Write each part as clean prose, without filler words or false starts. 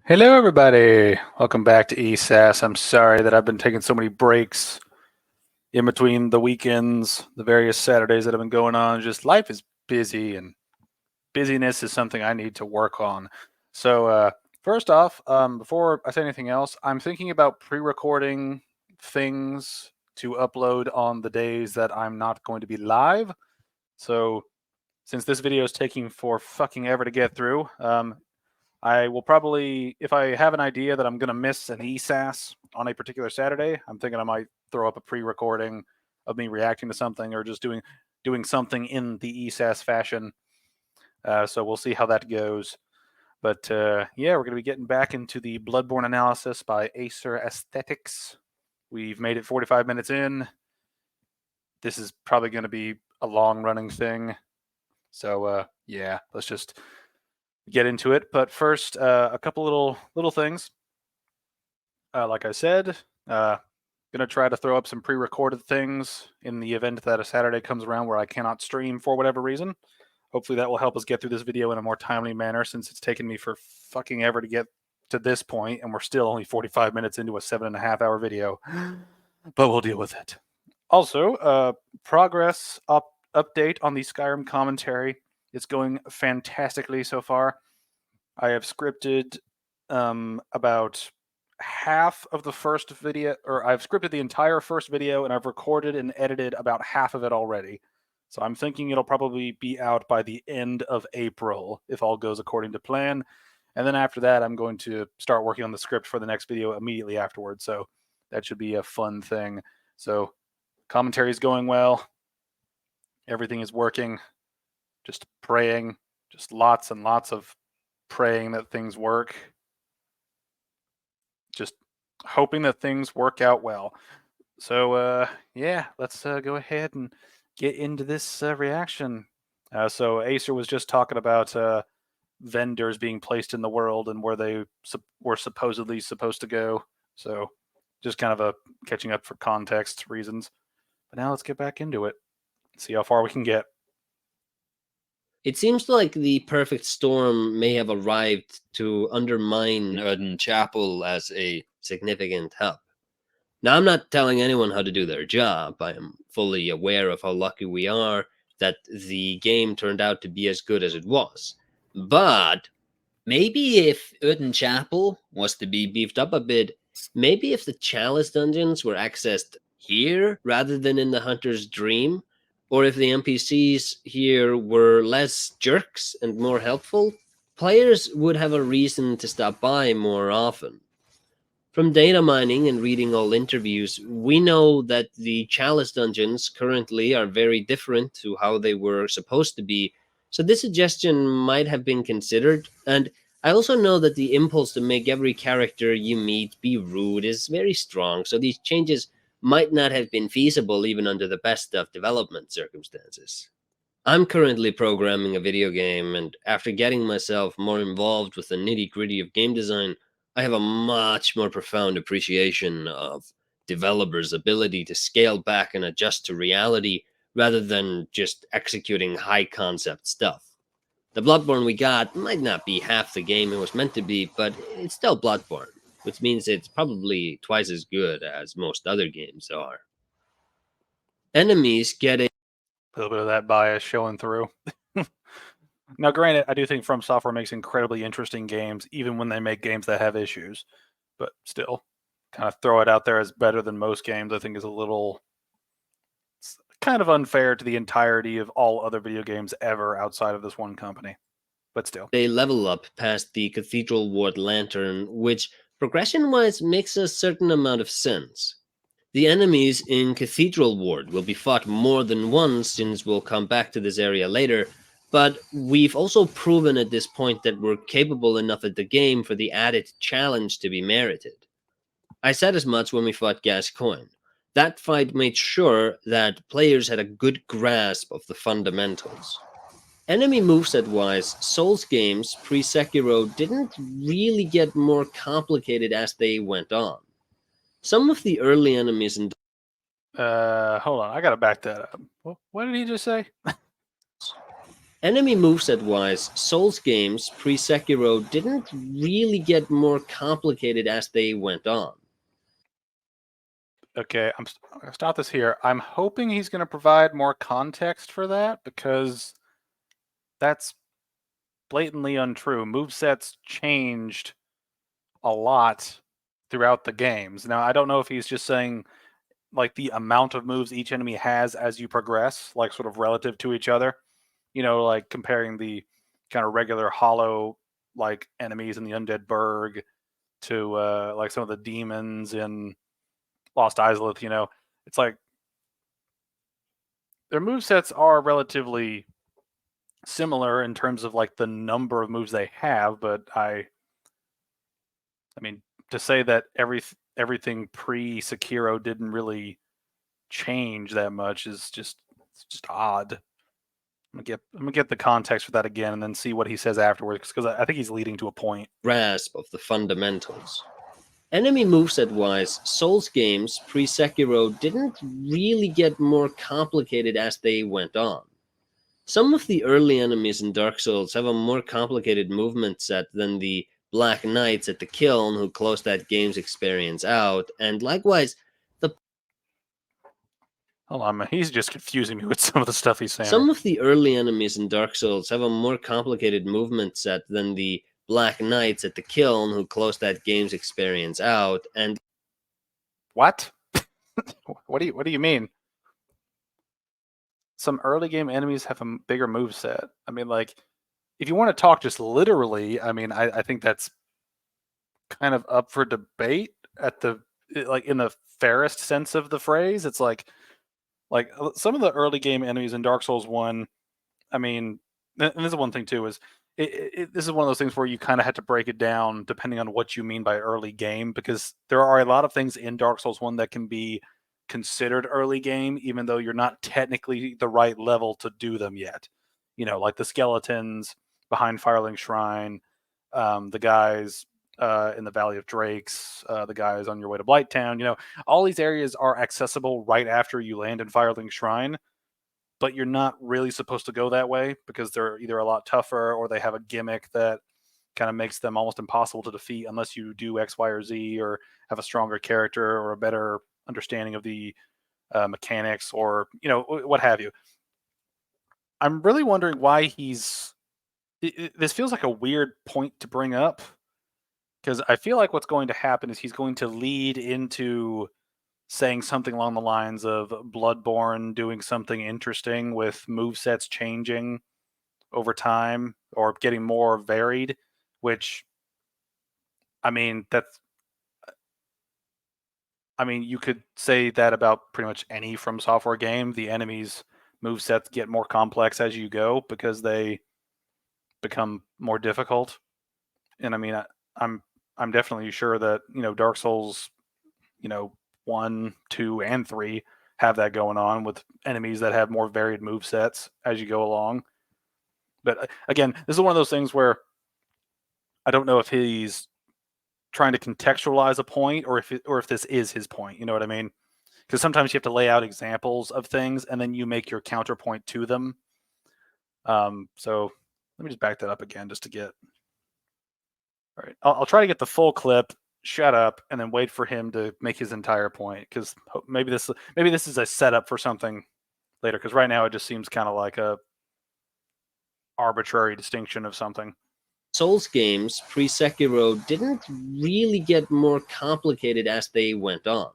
Hello, everybody. Welcome back to ESAS. I'm sorry that I've been taking so many breaks in between the weekends, the various Saturdays that have been going on. Just life is busy, and busyness is something I need to work on. So, first off, before I say anything else, I'm thinking about pre-recording things to upload on the days that I'm not going to be live. So, since this video is taking for fucking ever to get through, I will probably, if I have an idea that I'm going to miss an ESAS on a particular Saturday, I'm thinking I might throw up a pre-recording of me reacting to something or just doing something in the ESAS fashion. So we'll see how that goes. But yeah, we're going to be getting back into the Bloodborne analysis by Acer Aesthetics. We've made it 45 minutes in. This is probably going to be a long-running thing. So yeah, let's just get into it. But first, a couple little things. Like I said, gonna try to throw up some pre-recorded things in the event that a Saturday comes around where I cannot stream for whatever reason. Hopefully that will help us get through this video in a more timely manner, since it's taken me for fucking ever to get to this point, and we're still only 45 minutes into a 7.5-hour video. But we'll deal with it. Also, progress update on the Skyrim commentary. It's going fantastically so far. I have scripted about half of the first video, or I've scripted the entire first video, and I've recorded and edited about half of it already. So I'm thinking it'll probably be out by the end of April, if all goes according to plan. And then after that, I'm going to start working on the script for the next video immediately afterwards. So that should be a fun thing. So commentary is going well. Everything is working. Just praying. Just lots and lots of praying that things work. Just hoping that things work out well. So yeah, let's go ahead and get into this reaction. So Acer was just talking about vendors being placed in the world and where they were supposedly supposed to go. So just kind of a catching up for context reasons. But now let's get back into it. See how far we can get. It seems like the perfect storm may have arrived to undermine Eden Chapel as a significant hub. Now, I'm not telling anyone how to do their job. I am fully aware of how lucky we are that the game turned out to be as good as it was. But maybe if Eden Chapel was to be beefed up a bit, maybe if the Chalice dungeons were accessed here rather than in the Hunter's Dream, or if the NPCs here were less jerks and more helpful, players would have a reason to stop by more often. From data mining and reading all interviews, we know that the Chalice dungeons currently are very different to how they were supposed to be, so this suggestion might have been considered. And I also know that the impulse to make every character you meet be rude is very strong, so these changes might not have been feasible even under the best of development circumstances. I'm currently programming a video game, and after getting myself more involved with the nitty-gritty of game design, I have a much more profound appreciation of developers' ability to scale back and adjust to reality rather than just executing high-concept stuff. The Bloodborne we got might not be half the game it was meant to be, but it's still Bloodborne, which means it's probably twice as good as most other games are. Enemies get a little bit of that bias showing through. Now, granted, I do think From Software makes incredibly interesting games, even when they make games that have issues. But still, kind of throw it out there as better than most games, I think is a little kind of unfair to the entirety of all other video games ever outside of this one company. But still. They level up past the Cathedral Ward Lantern, which progression-wise makes a certain amount of sense. The enemies in Cathedral Ward will be fought more than once, since we'll come back to this area later, but we've also proven at this point that we're capable enough at the game for the added challenge to be merited. I said as much when we fought Gascoigne. That fight made sure that players had a good grasp of the fundamentals. Enemy moveset-wise, Souls games pre-Sekiro didn't really get more complicated as they went on. Some of the early enemies in hold on, I gotta back that up. What did he just say? Enemy moveset-wise, Souls games pre-Sekiro didn't really get more complicated as they went on. Okay, I'm gonna stop this here. I'm hoping he's going to provide more context for that because that's blatantly untrue. Movesets changed a lot throughout the games. Now, I don't know if he's just saying like the amount of moves each enemy has as you progress, like sort of relative to each other. Like comparing the kind of regular hollow like enemies in the Undead Burg to like some of the demons in Lost Izalith. It's like their move sets are relatively similar in terms of like the number of moves they have, but I mean to say that everything pre Sekiro didn't really change that much is it's just odd. I'm gonna get the context for that again and then see what he says afterwards because I think he's leading to a point. Grasp of the fundamentals. Enemy moveset-wise, Souls games pre-Sekiro didn't really get more complicated as they went on. Some of the early enemies in Dark Souls have a more complicated movement set than the Black Knights at the Kiln who closed that game's experience out, and likewise, Hold on, man. He's just confusing me with some of the stuff he's saying. some of the early enemies in Dark Souls have a more complicated movement set than the Black Knights at the Kiln who closed that game's experience out, and What? What do you mean? Some early game enemies have a bigger move set. I mean, like, if you want to talk just literally, I mean, I think that's kind of up for debate at the like in the fairest sense of the phrase. It's like some of the early game enemies in Dark Souls 1, I mean, and this is one thing too, is this is one of those things where you kind of had to break it down depending on what you mean by early game, because there are a lot of things in Dark Souls 1 that can be considered early game, even though you're not technically the right level to do them yet. Like the skeletons behind Firelink Shrine, the guys in the Valley of Drakes, the guys on your way to Blighttown. All these areas are accessible right after you land in Firelink Shrine, but you're not really supposed to go that way because they're either a lot tougher or they have a gimmick that kind of makes them almost impossible to defeat unless you do X, Y, or Z or have a stronger character or a better understanding of the mechanics or what have you. I'm really wondering why this feels like a weird point to bring up, because I feel like what's going to happen is he's going to lead into saying something along the lines of Bloodborne doing something interesting with movesets changing over time or getting more varied, which I mean you could say that about pretty much any From Software game. The enemies movesets get more complex as you go because they become more difficult. And I mean I'm definitely sure that, Dark Souls, 1, 2, and 3 have that going on with enemies that have more varied move sets as you go along. But again, this is one of those things where I don't know if he's trying to contextualize a point or if this is his point. You know what I mean? Because sometimes you have to lay out examples of things and then you make your counterpoint to them. So let me just back that up again just to get. All right, I'll try to get the full clip, shut up, and then wait for him to make his entire point, because maybe this is a setup for something later, because right now it just seems kind of like a arbitrary distinction of something. Souls games pre-Sekiro didn't really get more complicated as they went on.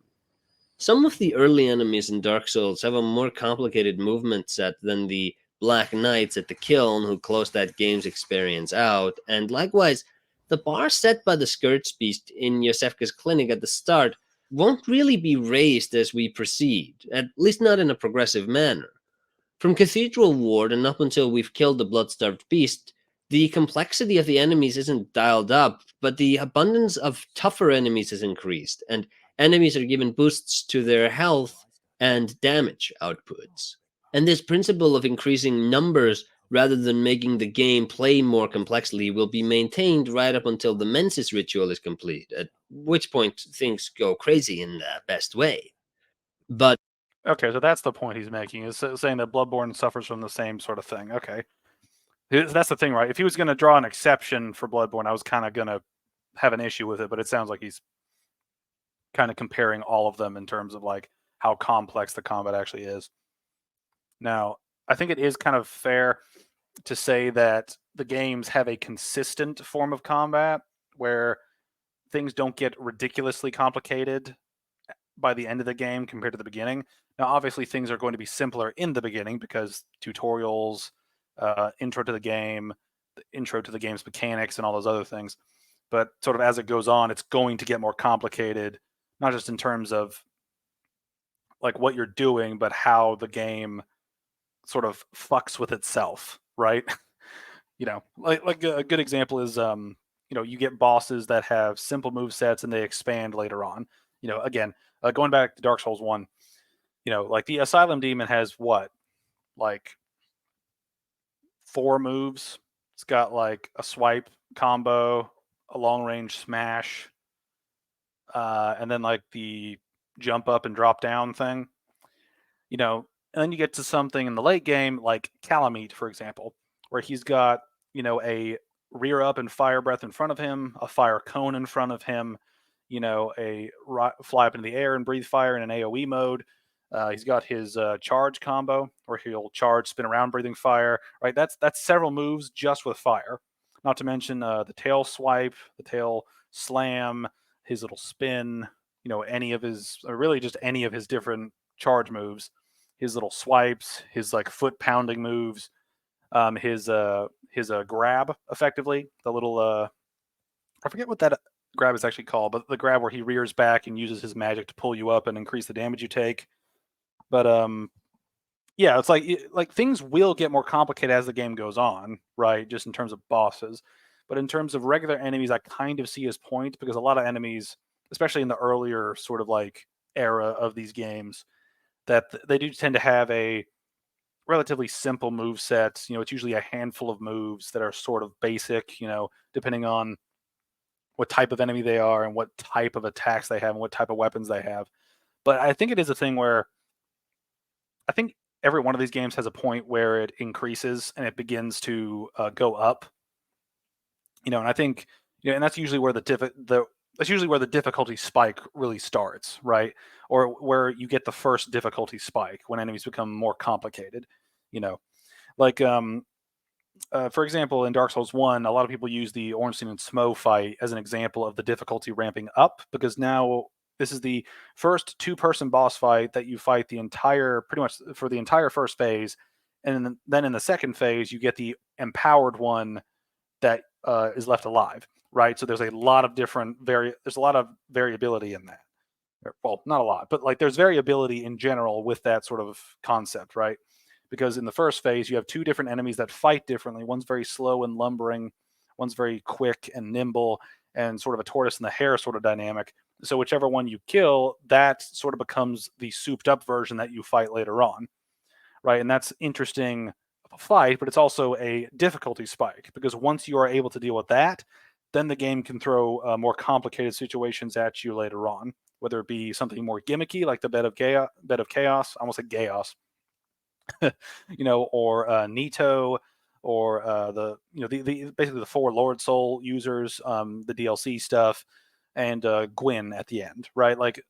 Some of the early enemies in Dark Souls have a more complicated movement set than the Black Knights at the Kiln who closed that game's experience out, and likewise, the bar set by the Scourge Beast in Yosefka's clinic at the start won't really be raised as we proceed, at least not in a progressive manner. From Cathedral Ward and up until we've killed the Blood-Starved Beast, the complexity of the enemies isn't dialed up, but the abundance of tougher enemies has increased, and enemies are given boosts to their health and damage outputs. And this principle of increasing numbers rather than making the game play more complexly will be maintained right up until the Mensis ritual is complete, at which point things go crazy in the best way. But Okay, so that's the point he's making, is saying that Bloodborne suffers from the same sort of thing. Okay. That's the thing, right? If he was going to draw an exception for Bloodborne, I was kind of going to have an issue with it, but it sounds like he's kind of comparing all of them in terms of like how complex the combat actually is. Now, I think it is kind of fair to say that the games have a consistent form of combat where things don't get ridiculously complicated by the end of the game compared to the beginning. Now, obviously, things are going to be simpler in the beginning because tutorials, intro to the game, the intro to the game's mechanics, and all those other things. But sort of as it goes on, it's going to get more complicated, not just in terms of like what you're doing, but how the game sort of fucks with itself, right? Like a good example is you get bosses that have simple move sets and they expand later on. Again, going back to Dark Souls 1, like the Asylum Demon has what? Like 4 moves. It's got like a swipe combo, a long range smash, and then like the jump up and drop down thing. And then you get to something in the late game like Calamite, for example, where he's got, a rear up and fire breath in front of him, a fire cone in front of him, a fly up into the air and breathe fire in an AoE mode. He's got his charge combo where he'll charge, spin around, breathing fire. Right, that's several moves just with fire. Not to mention the tail swipe, the tail slam, his little spin. Any of his, or really just any of his different charge moves, his little swipes, his like foot pounding moves, his grab, effectively the little I forget what that grab is actually called, but the grab where he rears back and uses his magic to pull you up and increase the damage you take. But yeah, it's like things will get more complicated as the game goes on, right? Just in terms of bosses. But in terms of regular enemies, I kind of see his point because a lot of enemies, especially in the earlier sort of like era of these games, that they do tend to have a relatively simple move set. It's usually a handful of moves that are sort of basic, depending on what type of enemy they are and what type of attacks they have and what type of weapons they have. But I think it is a thing where I think every one of these games has a point where it increases and it begins to go up. And I think, and that's usually where that's usually where the difficulty spike really starts, right? Or where you get the first difficulty spike when enemies become more complicated. Like for example, in Dark Souls 1, a lot of people use the Ornstein and Smo fight as an example of the difficulty ramping up because now this is the first 2-person boss fight that you fight pretty much for the entire first phase, and then in the second phase you get the empowered one that is left alive, right? So there's a lot of there's a lot of variability in that. Well, not a lot, but like there's variability in general with that sort of concept, right? Because in the first phase you have 2 different enemies that fight differently. One's very slow and lumbering, one's very quick and nimble, and sort of a tortoise and the hare sort of dynamic. So whichever one you kill, that sort of becomes the souped up version that you fight later on, right? And that's interesting of a fight, but it's also a difficulty spike because once you are able to deal with that, then the game can throw more complicated situations at you later on, whether it be something more gimmicky like the bed of chaos, I almost said chaos, or Nito, or the basically the 4 Lord Soul users, the DLC stuff, and Gwyn at the end, right? Like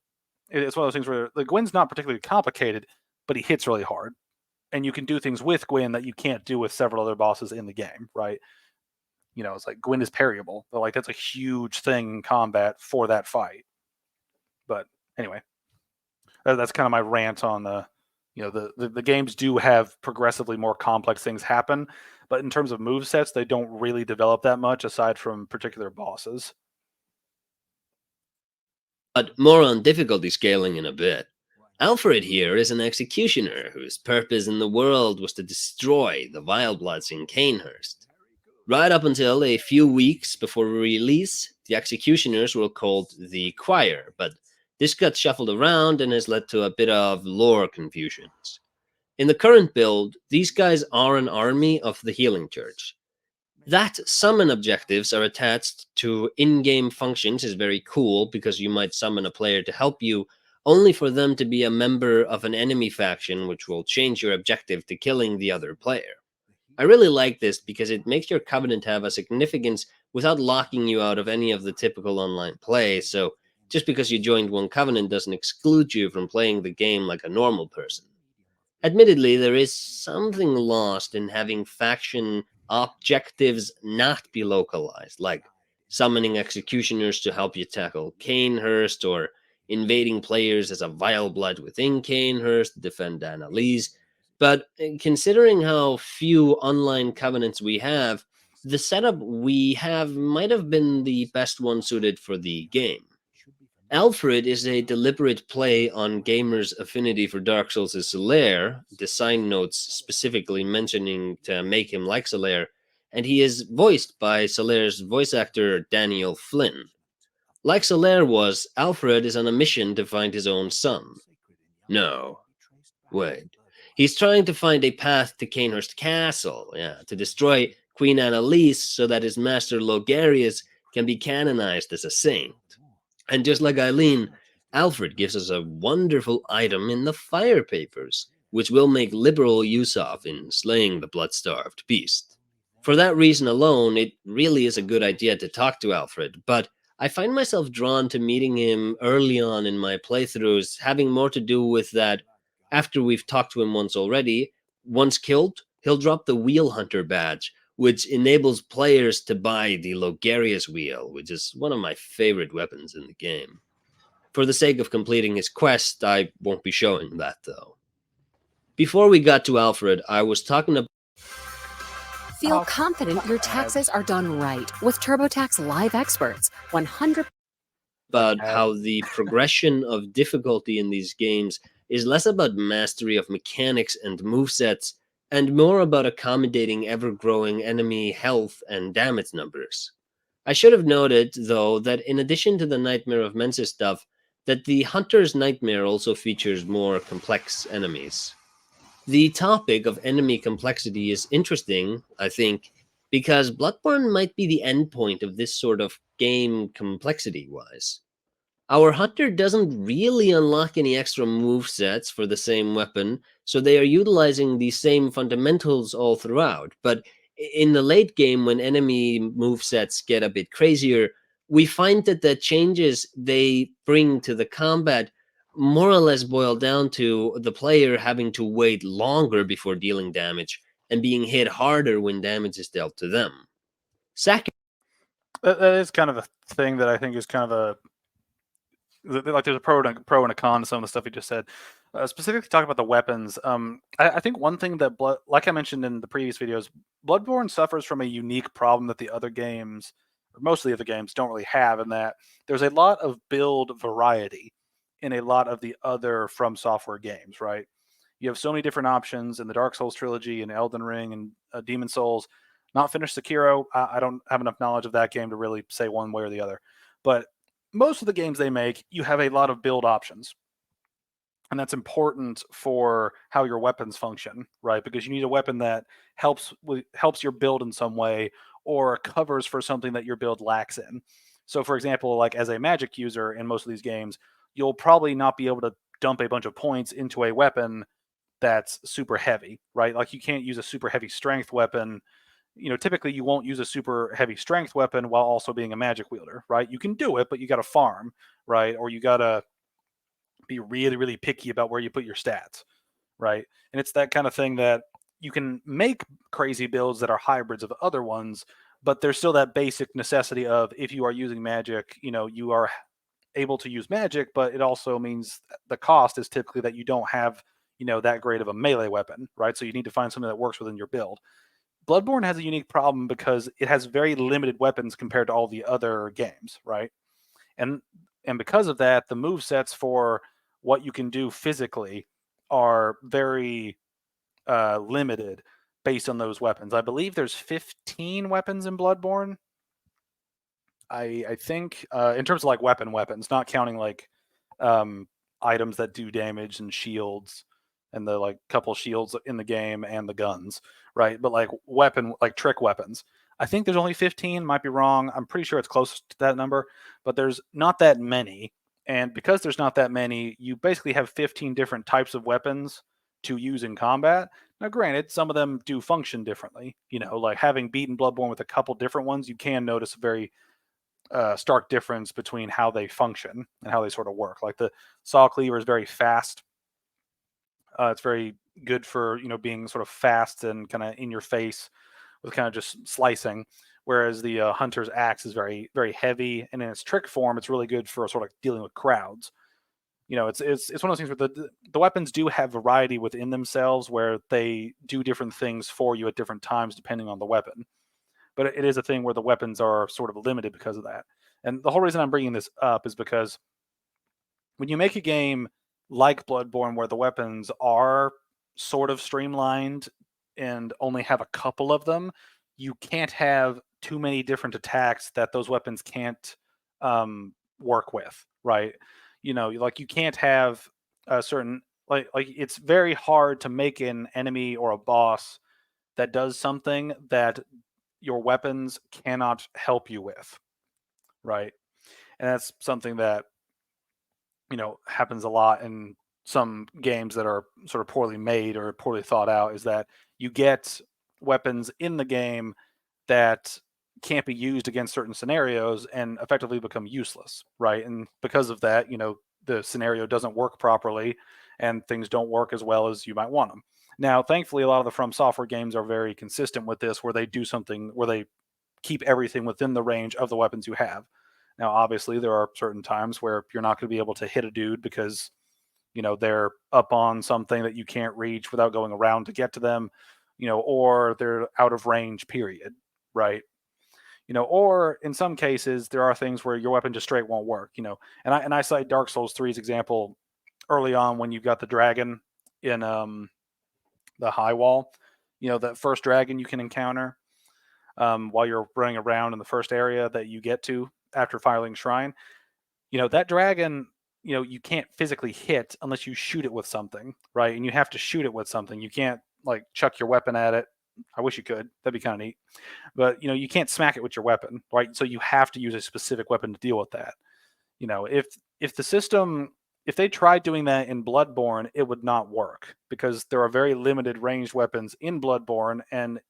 it's one of those things where the Gwyn's not particularly complicated, but he hits really hard, and you can do things with Gwyn that you can't do with several other bosses in the game, right? It's like Gwyn is parryable, but like that's a huge thing in combat for that fight. But anyway, that's kind of my rant on the games do have progressively more complex things happen, but in terms of move sets, they don't really develop that much aside from particular bosses. But more on difficulty scaling in a bit. Alfred here is an executioner whose purpose in the world was to destroy the Vilebloods in Canehurst. Right up until a few weeks before release, the executioners were called the Choir, but this got shuffled around and has led to a bit of lore confusions. In the current build, these guys are an army of the Healing Church. That summon objectives are attached to in-game functions is very cool because you might summon a player to help you, only for them to be a member of an enemy faction which will change your objective to killing the other player. I really like this because it makes your Covenant have a significance without locking you out of any of the typical online play, so just because you joined one Covenant doesn't exclude you from playing the game like a normal person. Admittedly, there is something lost in having faction objectives not be localized, like summoning executioners to help you tackle Canehurst, or invading players as a vile blood within Canehurst to defend Annalise. But considering how few online covenants we have, the setup we have might have been the best one suited for the game. Alfred is a deliberate play on gamers' affinity for Dark Souls' Solaire, design notes specifically mentioning to make him like Solaire, and he is voiced by Solaire's voice actor Daniel Flynn. Like Solaire was, Alfred is on a mission to find his own son. No. Wait. He's trying to find a path to Canehurst Castle, to destroy Queen Annalise so that his master Logarius can be canonized as a saint. And just like Eileen, Alfred gives us a wonderful item in the fire papers, which we'll make liberal use of in slaying the blood-starved beast. For that reason alone, it really is a good idea to talk to Alfred, but I find myself drawn to meeting him early on in my playthroughs, having more to do with that after we've talked to him once already. Once killed, he'll drop the Wheel Hunter badge, which enables players to buy the Logarius wheel, which is one of my favorite weapons in the game. For the sake of completing his quest, I won't be showing that, though. Before we got to Alfred, I was talking about... Feel confident your taxes are done right with TurboTax Live Experts. 100% about how the progression of difficulty in these games is less about mastery of mechanics and movesets, and more about accommodating ever-growing enemy health and damage numbers. I should have noted, though, that in addition to the Nightmare of Mensa stuff, that the Hunter's Nightmare also features more complex enemies. The topic of enemy complexity is interesting, I think, because Bloodborne might be the endpoint of this sort of game complexity-wise. Our hunter doesn't really unlock any extra movesets for the same weapon, so they are utilizing the same fundamentals all throughout. But in the late game, when enemy movesets get a bit crazier, we find that the changes they bring to the combat more or less boil down to the player having to wait longer before dealing damage and being hit harder when damage is dealt to them. Second, that is kind of a thing that I think is kind of like there's a pro and a con to some of the stuff you just said. Specifically talking about the weapons, I think one thing that, like I mentioned in the previous videos, Bloodborne suffers from a unique problem that the other games, or most of the other games, don't really have, in that there's a lot of build variety in a lot of the other From Software games, right? You have so many different options in the Dark Souls trilogy and Elden Ring and Demon Souls. Not finished Sekiro. I don't have enough knowledge of that game to really say one way or the other. But most of the games they make, you have a lot of build options. And that's important for how your weapons function, right? Because you need a weapon that helps your build in some way, or covers for something that your build lacks in. So, for example, like as a magic user in most of these games, you'll probably not be able to dump a bunch of points into a weapon that's super heavy, right? Like you can't use a super heavy strength weapon. Typically you won't use a super heavy strength weapon while also being a magic wielder, right? You can do it, but you got to farm, right? Or you got to be really, really picky about where you put your stats, right? And it's that kind of thing that you can make crazy builds that are hybrids of other ones, but there's still that basic necessity of, if you are using magic, you are able to use magic, but it also means the cost is typically that you don't have, that great of a melee weapon, right? So you need to find something that works within your build. Bloodborne has a unique problem because it has very limited weapons compared to all the other games, right? And because of that, the move sets for what you can do physically are very limited based on those weapons. I believe there's 15 weapons in Bloodborne. I think in terms of like weapons, not counting like items that do damage and shields and the like couple shields in the game and the guns, right? But like trick weapons, I think there's only 15. Might be wrong. I'm pretty sure it's close to that number, but there's not that many. And because there's not that many, you basically have 15 different types of weapons to use in combat, Now, granted, some of them do function differently. Like having beaten Bloodborne with a couple different ones, you can notice a very stark difference between how they function and how they sort of work. Like the saw cleaver is very fast. It's very good for being sort of fast and kind of in your face with kind of just slicing. Whereas the hunter's axe is very very heavy, and in its trick form, it's really good for sort of dealing with crowds. It's one of those things where the weapons do have variety within themselves, where they do different things for you at different times depending on the weapon. But it is a thing where the weapons are sort of limited because of that. And the whole reason I'm bringing this up is because when you make a game like Bloodborne, where the weapons are sort of streamlined and only have a couple of them, you can't have too many different attacks that those weapons can't work with, right? Like you can't have a certain like it's very hard to make an enemy or a boss that does something that your weapons cannot help you with, right? And that's something that happens a lot in some games that are sort of poorly made or poorly thought out, is that you get weapons in the game that can't be used against certain scenarios and effectively become useless, right? And because of that, the scenario doesn't work properly and things don't work as well as you might want them. Now, thankfully, a lot of the From Software games are very consistent with this, where they do something where they keep everything within the range of the weapons you have. Now, obviously, there are certain times where you're not going to be able to hit a dude because, they're up on something that you can't reach without going around to get to them, or they're out of range, period, right? Or in some cases, there are things where your weapon just straight won't work, and I cite Dark Souls 3's example early on when you've got the dragon in the high wall, that first dragon you can encounter while you're running around in the first area that you get to after Firelink Shrine. That dragon, you can't physically hit unless you shoot it with something, right? And you have to shoot it with something. You can't like chuck your weapon at it. I wish you could. That'd be kind of neat. But you can't smack it with your weapon, right? So you have to use a specific weapon to deal with that. If the system, if they tried doing that in Bloodborne, it would not work because there are very limited ranged weapons in Bloodborne, and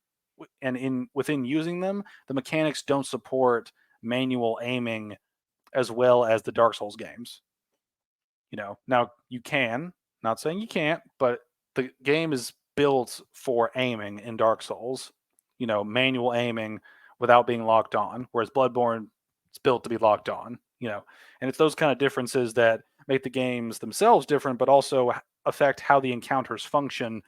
within using them, the mechanics don't support manual aiming as well as the Dark Souls games. Now you can, not saying you can't, but the game is built for aiming in Dark Souls, manual aiming without being locked on, whereas Bloodborne is built to be locked on, and it's those kind of differences that make the games themselves different, but also affect how the encounters function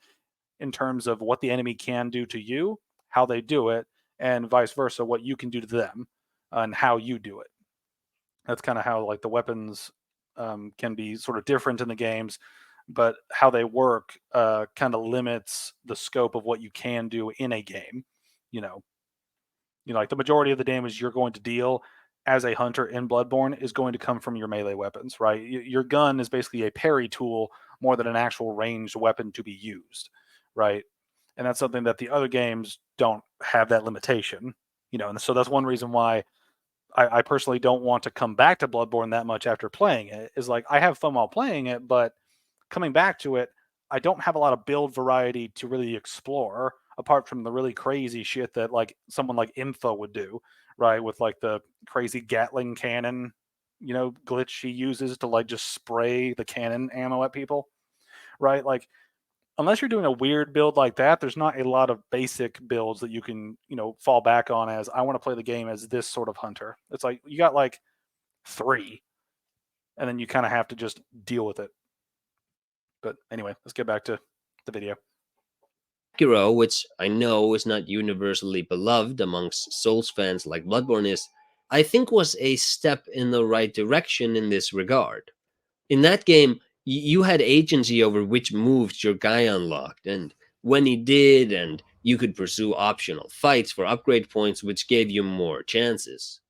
in terms of what the enemy can do to you, how they do it, and vice versa, what you can do to them and how you do it. That's kind of how like the weapons can be sort of different in the games, but how they work kind of limits the scope of what you can do in a game. Like the majority of the damage you're going to deal as a hunter in Bloodborne is going to come from your melee weapons, right? Your gun is basically a parry tool more than an actual ranged weapon to be used, right? And that's something that the other games don't have that limitation, and so that's one reason why I personally don't want to come back to Bloodborne that much after playing it. Is like I have fun while playing it, but coming back to it, I don't have a lot of build variety to really explore apart from the really crazy shit that like someone like Info would do, right? With like the crazy Gatling cannon, glitch she uses to like just spray the cannon ammo at people, right? Like unless you're doing a weird build like that, there's not a lot of basic builds that you can, fall back on as I want to play the game as this sort of hunter. It's like you got like 3, and then you kind of have to just deal with it. But anyway, let's get back to the video. Sekiro, which I know is not universally beloved amongst Souls fans like Bloodborne is, I think was a step in the right direction in this regard. In that game, you had agency over which moves your guy unlocked and when he did, and you could pursue optional fights for upgrade points, which gave you more chances.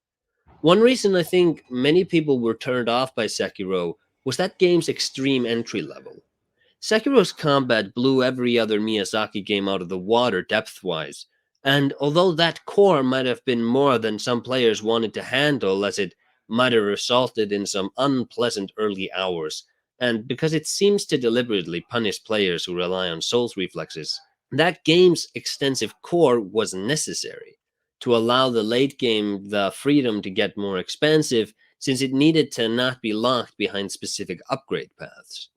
One reason I think many people were turned off by Sekiro was that game's extreme entry level. Sekiro's combat blew every other Miyazaki game out of the water depth-wise, and although that core might have been more than some players wanted to handle, as it might have resulted in some unpleasant early hours, and because it seems to deliberately punish players who rely on Souls reflexes, That game's extensive core was necessary to allow the late game the freedom to get more expansive, since it needed to not be locked behind specific upgrade paths.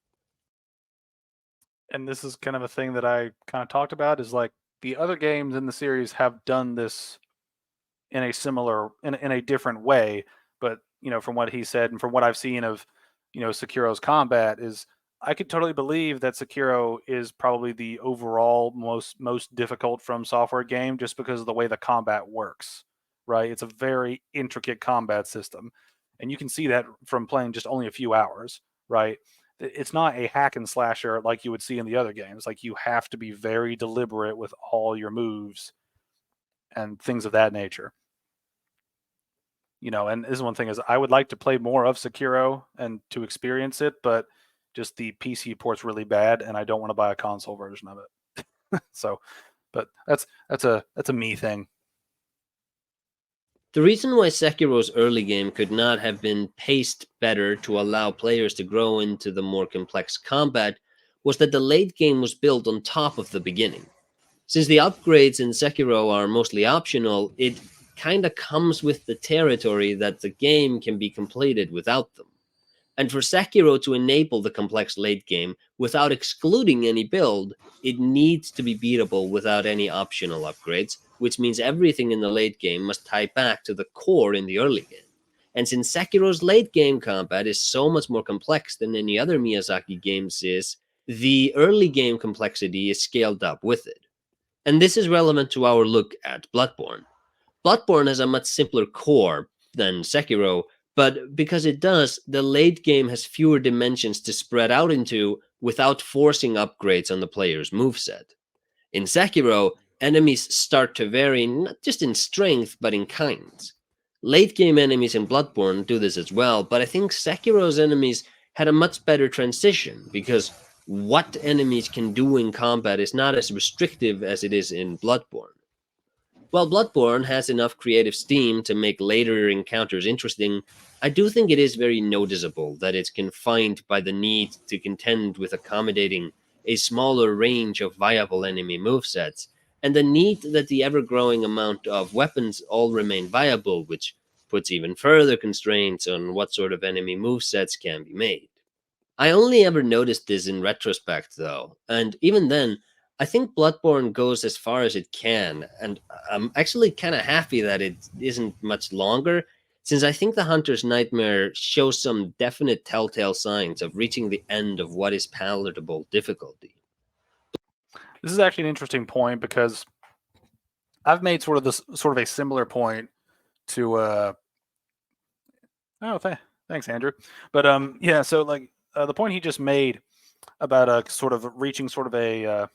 And this is kind of a thing that I kind of talked about, is like the other games in the series have done this in a similar, in a different way. But, from what he said and from what I've seen of, Sekiro's combat, is I could totally believe that Sekiro is probably the overall most difficult From Software game, just because of the way the combat works, right? It's a very intricate combat system, and you can see that from playing just only a few hours, right? It's not a hack and slasher like you would see in the other games. Like, you have to be very deliberate with all your moves and things of that nature. And this is one thing, is I would like to play more of Sekiro and to experience it, but just the PC port's really bad, and I don't want to buy a console version of it. So, but that's a me thing. The reason why Sekiro's early game could not have been paced better to allow players to grow into the more complex combat was that the late game was built on top of the beginning. Since the upgrades in Sekiro are mostly optional, it kinda comes with the territory that the game can be completed without them. And for Sekiro to enable the complex late game without excluding any build, it needs to be beatable without any optional upgrades, which means everything in the late game must tie back to the core in the early game. And since Sekiro's late game combat is so much more complex than any other Miyazaki games is, the early game complexity is scaled up with it. And this is relevant to our look at Bloodborne. Bloodborne has a much simpler core than Sekiro, but because it does, the late game has fewer dimensions to spread out into without forcing upgrades on the player's moveset. In Sekiro, enemies start to vary not just in strength, but in kinds. Late game enemies in Bloodborne do this as well, but I think Sekiro's enemies had a much better transition, because what enemies can do in combat is not as restrictive as it is in Bloodborne. While Bloodborne has enough creative steam to make later encounters interesting, I do think it is very noticeable that it's confined by the need to contend with accommodating a smaller range of viable enemy movesets, and the need that the ever-growing amount of weapons all remain viable, which puts even further constraints on what sort of enemy movesets can be made. I only ever noticed this in retrospect, though, and even then, I think Bloodborne goes as far as it can, and I'm actually kind of happy that it isn't much longer, since I think the Hunter's Nightmare shows some definite telltale signs of reaching the end of what is palatable difficulty. This is actually an interesting point, because I've made sort of a similar point to thanks, Andrew. But yeah, so like the point he just made about sort of reaching sort of a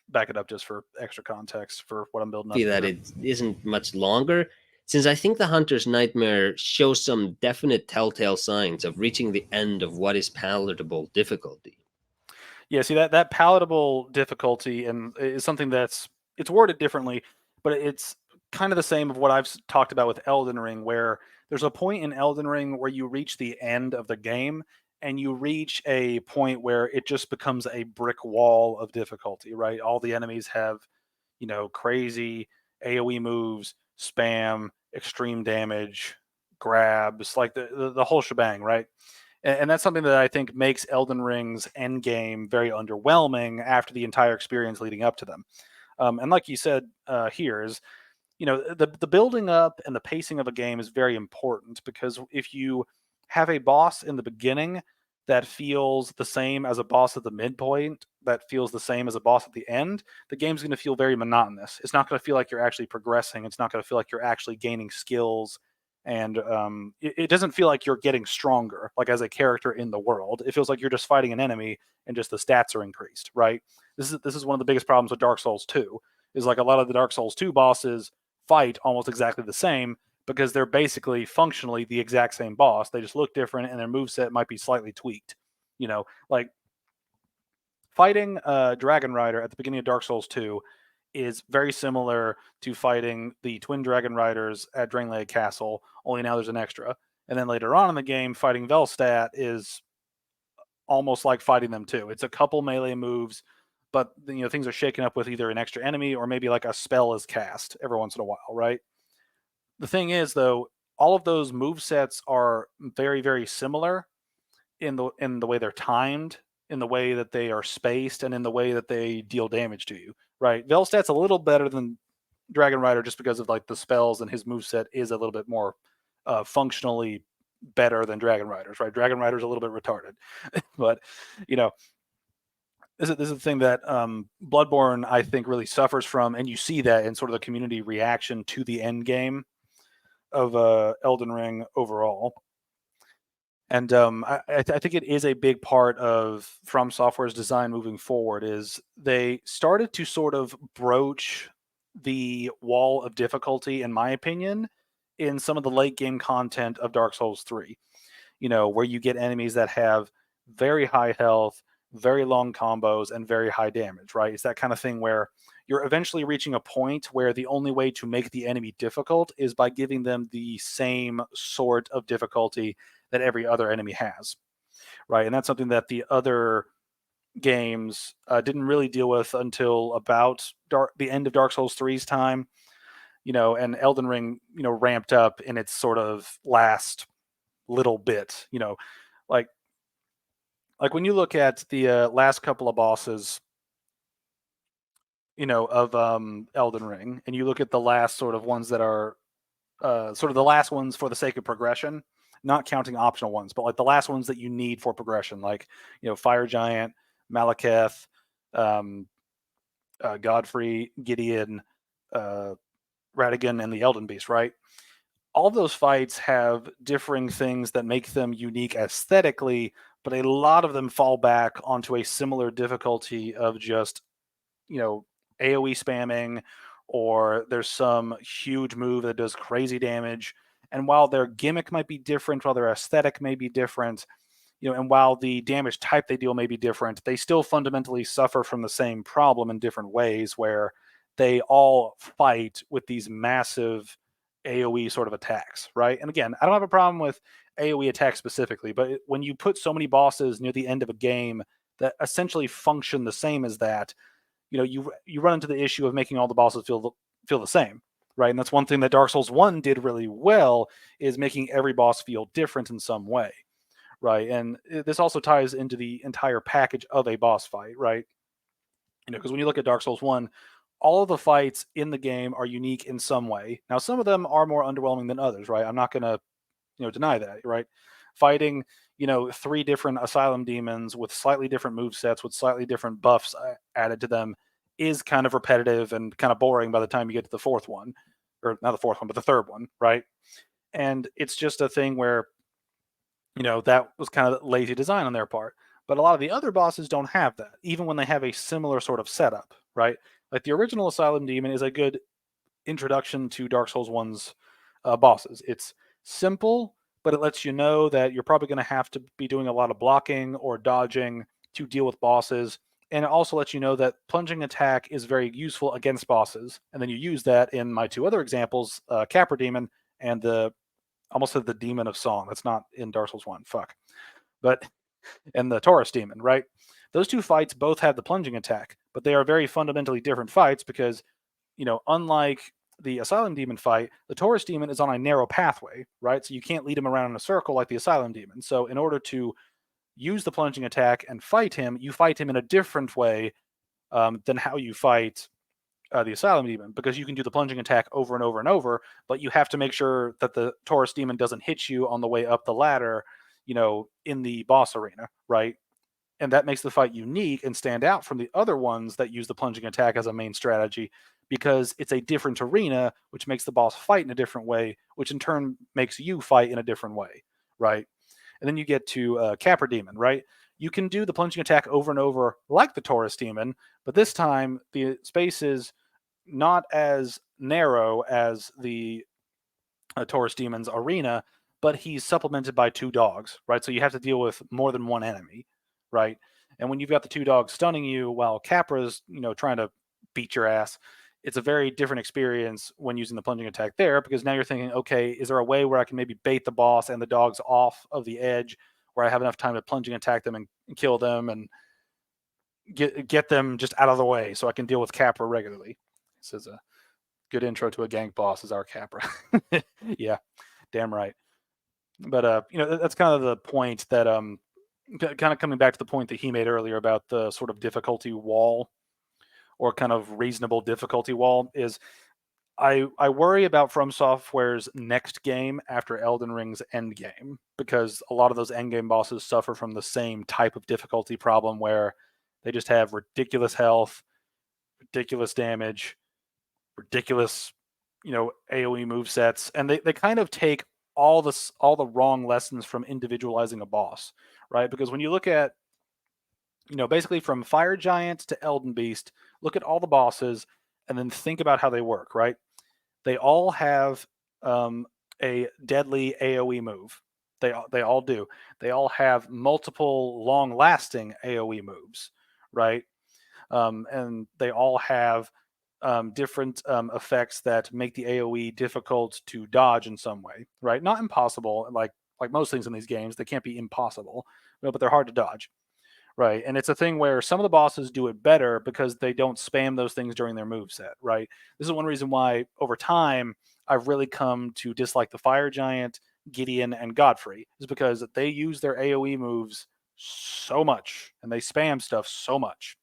back it up just for extra context for what I'm building up That here. it isn't much longer, since I think the Hunter's Nightmare shows some definite telltale signs of reaching the end of what is palatable difficulty. Yeah, see, that palatable difficulty and is something it's worded differently, but it's kind of the same of what I've talked about with Elden Ring, where there's a point in Elden Ring where you reach the end of the game and you reach a point where it just becomes a brick wall of difficulty, right? All the enemies have, crazy AoE moves, spam, extreme damage, grabs, like the whole shebang, right? And that's something that I think makes Elden Ring's end game very underwhelming after the entire experience leading up to them. And like you said here is, the building up and the pacing of a game is very important, because if you have a boss in the beginning that feels the same as a boss at the midpoint, that feels the same as a boss at the end, the game's going to feel very monotonous. It's not going to feel like you're actually progressing. It's not going to feel like you're actually gaining skills, and it doesn't feel like you're getting stronger, like as a character in the world. It feels like you're just fighting an enemy, and just the stats are increased, right? This is one of the biggest problems with Dark Souls 2, is like a lot of the Dark Souls 2 bosses fight almost exactly the same, because they're basically functionally the exact same boss. They just look different, and their moveset might be slightly tweaked. Like fighting Dragon Rider at the beginning of Dark Souls 2 is very similar to fighting the Twin Dragon Riders at Draenlei Castle, only now there's an extra. And then later on in the game, fighting Velstadt is almost like fighting them too. It's a couple melee moves, but things are shaken up with either an extra enemy or maybe like a spell is cast every once in a while, right? The thing is, though, all of those move sets are very, very similar in the way they're timed, in the way that they are spaced, and in the way that they deal damage to you, right? Velstat's a little better than Dragon Rider just because of like the spells, and his moveset is a little bit more functionally better than Dragon Rider's, right? Dragon Rider's a little bit retarded, but this is the thing that Bloodborne, I think, really suffers from, and you see that in sort of the community reaction to the end game of Elden Ring overall. And I think it is a big part of From Software's design moving forward is they started to sort of broach the wall of difficulty, in my opinion, in some of the late game content of Dark Souls 3, where you get enemies that have very high health, very long combos, and very high damage, right? It's that kind of thing where you're eventually reaching a point where the only way to make the enemy difficult is by giving them the same sort of difficulty that every other enemy has, right? And that's something that the other games didn't really deal with until about the end of Dark Souls 3's time, and Elden Ring, ramped up in its sort of last little bit, like when you look at the last couple of bosses, of Elden Ring, and you look at the last sort of ones that are sort of the last ones for the sake of progression, not counting optional ones, but like the last ones that you need for progression, like Fire Giant, Malekith, Godfrey, Gideon, Radigan, and the Elden Beast, right? All of those fights have differing things that make them unique aesthetically, but a lot of them fall back onto a similar difficulty of just AoE spamming, or there's some huge move that does crazy damage. And while their gimmick might be different, while their aesthetic may be different, and while the damage type they deal may be different, they still fundamentally suffer from the same problem in different ways, where they all fight with these massive AoE sort of attacks, right? And again, I don't have a problem with AoE attacks specifically, but when you put so many bosses near the end of a game that essentially function the same as that, you run into the issue of making all the bosses feel the same, right? And that's one thing that Dark Souls 1 did really well, is making every boss feel different in some way, right? And this also ties into the entire package of a boss fight, right? Because when you look at Dark Souls 1, all of the fights in the game are unique in some way. Now, some of them are more underwhelming than others, right? I'm not going to deny that, right? Fighting 3 different asylum demons with slightly different move sets with slightly different buffs added to them is kind of repetitive and kind of boring by the time you get to the fourth one, or not the fourth one, but the third one, right? And it's just a thing where that was kind of lazy design on their part. But a lot of the other bosses don't have that, even when they have a similar sort of setup, right? Like the original asylum demon is a good introduction to Dark Souls 1's bosses. It's simple, but it lets you know that you're probably going to have to be doing a lot of blocking or dodging to deal with bosses. And it also lets you know that plunging attack is very useful against bosses. And then you use that in my 2 other examples, Capra Demon and almost said the Demon of Song. That's not in Dark Souls 1. Fuck. And the Taurus Demon, right? Those 2 fights both have the plunging attack, but they are very fundamentally different fights because, unlike the Asylum Demon fight, the Taurus Demon is on a narrow pathway, right? So you can't lead him around in a circle like the Asylum Demon. So in order to use the plunging attack and fight him, you fight him in a different way than how you fight the Asylum Demon, because you can do the plunging attack over and over and over, but you have to make sure that the Taurus Demon doesn't hit you on the way up the ladder, in the boss arena, right? And that makes the fight unique and stand out from the other ones that use the plunging attack as a main strategy, because it's a different arena, which makes the boss fight in a different way, which in turn makes you fight in a different way, right? And then you get to Capra Demon, right? You can do the plunging attack over and over like the Taurus Demon, but this time the space is not as narrow as the Taurus Demon's arena, but he's supplemented by 2 dogs, right? So you have to deal with more than one enemy, right? And when you've got the 2 dogs stunning you while Capra's, trying to beat your ass, it's a very different experience when using the plunging attack there, because now you're thinking, okay, is there a way where I can maybe bait the boss and the dogs off of the edge where I have enough time to plunging attack them and kill them? And get them just out of the way so I can deal with Capra regularly. This is a good intro to a gank boss, is our Capra. Yeah, damn right. But that's kind of the point that kind of coming back to the point that he made earlier about the sort of difficulty wall, or kind of reasonable difficulty wall, is I worry about From Software's next game after Elden Ring's endgame, because a lot of those endgame bosses suffer from the same type of difficulty problem where they just have ridiculous health, ridiculous damage, ridiculous, AoE move sets, and they kind of take all the wrong lessons from individualizing a boss, right? Because when you look at, basically from Fire Giant to Elden Beast, look at all the bosses and then think about how they work, right? They all have a deadly AoE move. They all do. They all have multiple long-lasting AoE moves, right? And they all have different effects that make the AoE difficult to dodge in some way, right? Not impossible, like most things in these games, they can't be impossible, but they're hard to dodge. Right. And it's a thing where some of the bosses do it better because they don't spam those things during their moveset, right? This is one reason why over time I've really come to dislike the Fire Giant, Gideon, and Godfrey, is because they use their AoE moves so much and they spam stuff so much,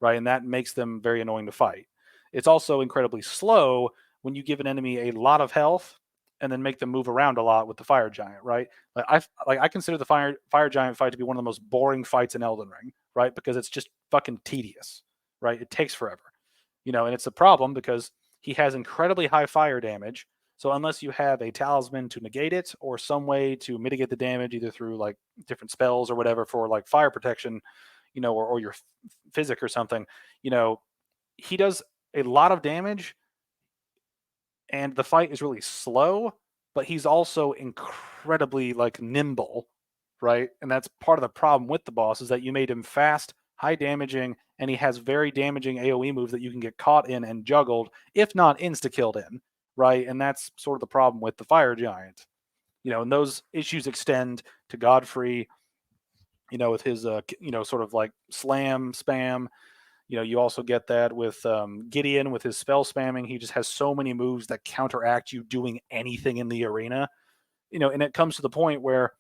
right? And that makes them very annoying to fight. It's also incredibly slow when you give an enemy a lot of health and then make them move around a lot with the Fire Giant, right? I consider the Fire Giant fight to be one of the most boring fights in Elden Ring, right? Because it's just fucking tedious, right? It takes forever, and it's a problem because he has incredibly high fire damage. So unless you have a talisman to negate it or some way to mitigate the damage, either through like different spells or whatever for like fire protection, or your physic or something, he does a lot of damage and the fight is really slow, but he's also incredibly like nimble, right? And that's part of the problem with the boss, is that you made him fast, high damaging, and he has very damaging AoE moves that you can get caught in and juggled, if not insta-killed in, right? And that's sort of the problem with the Fire Giant. And those issues extend to Godfrey, with his sort of like slam spam. You also get that with Gideon with his spell spamming. He just has so many moves that counteract you doing anything in the arena. And it comes to the point where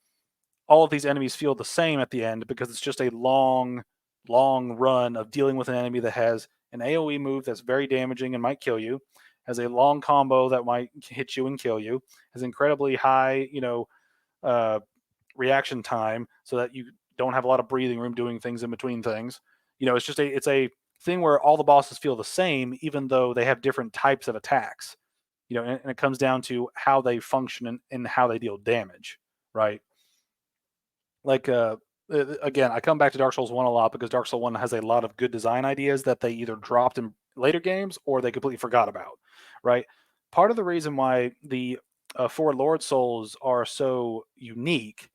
all of these enemies feel the same at the end, because it's just a long run of dealing with an enemy that has an AoE move that's very damaging and might kill you, has a long combo that might hit you and kill you, has incredibly high, reaction time so that you don't have a lot of breathing room doing things in between things. It's a thing where all the bosses feel the same, even though they have different types of attacks. And it comes down to how they function and how they deal damage, right? Like, again, I come back to Dark Souls 1 a lot because Dark Souls 1 has a lot of good design ideas that they either dropped in later games or they completely forgot about, right? Part of the reason why the 4 Lord Souls are so unique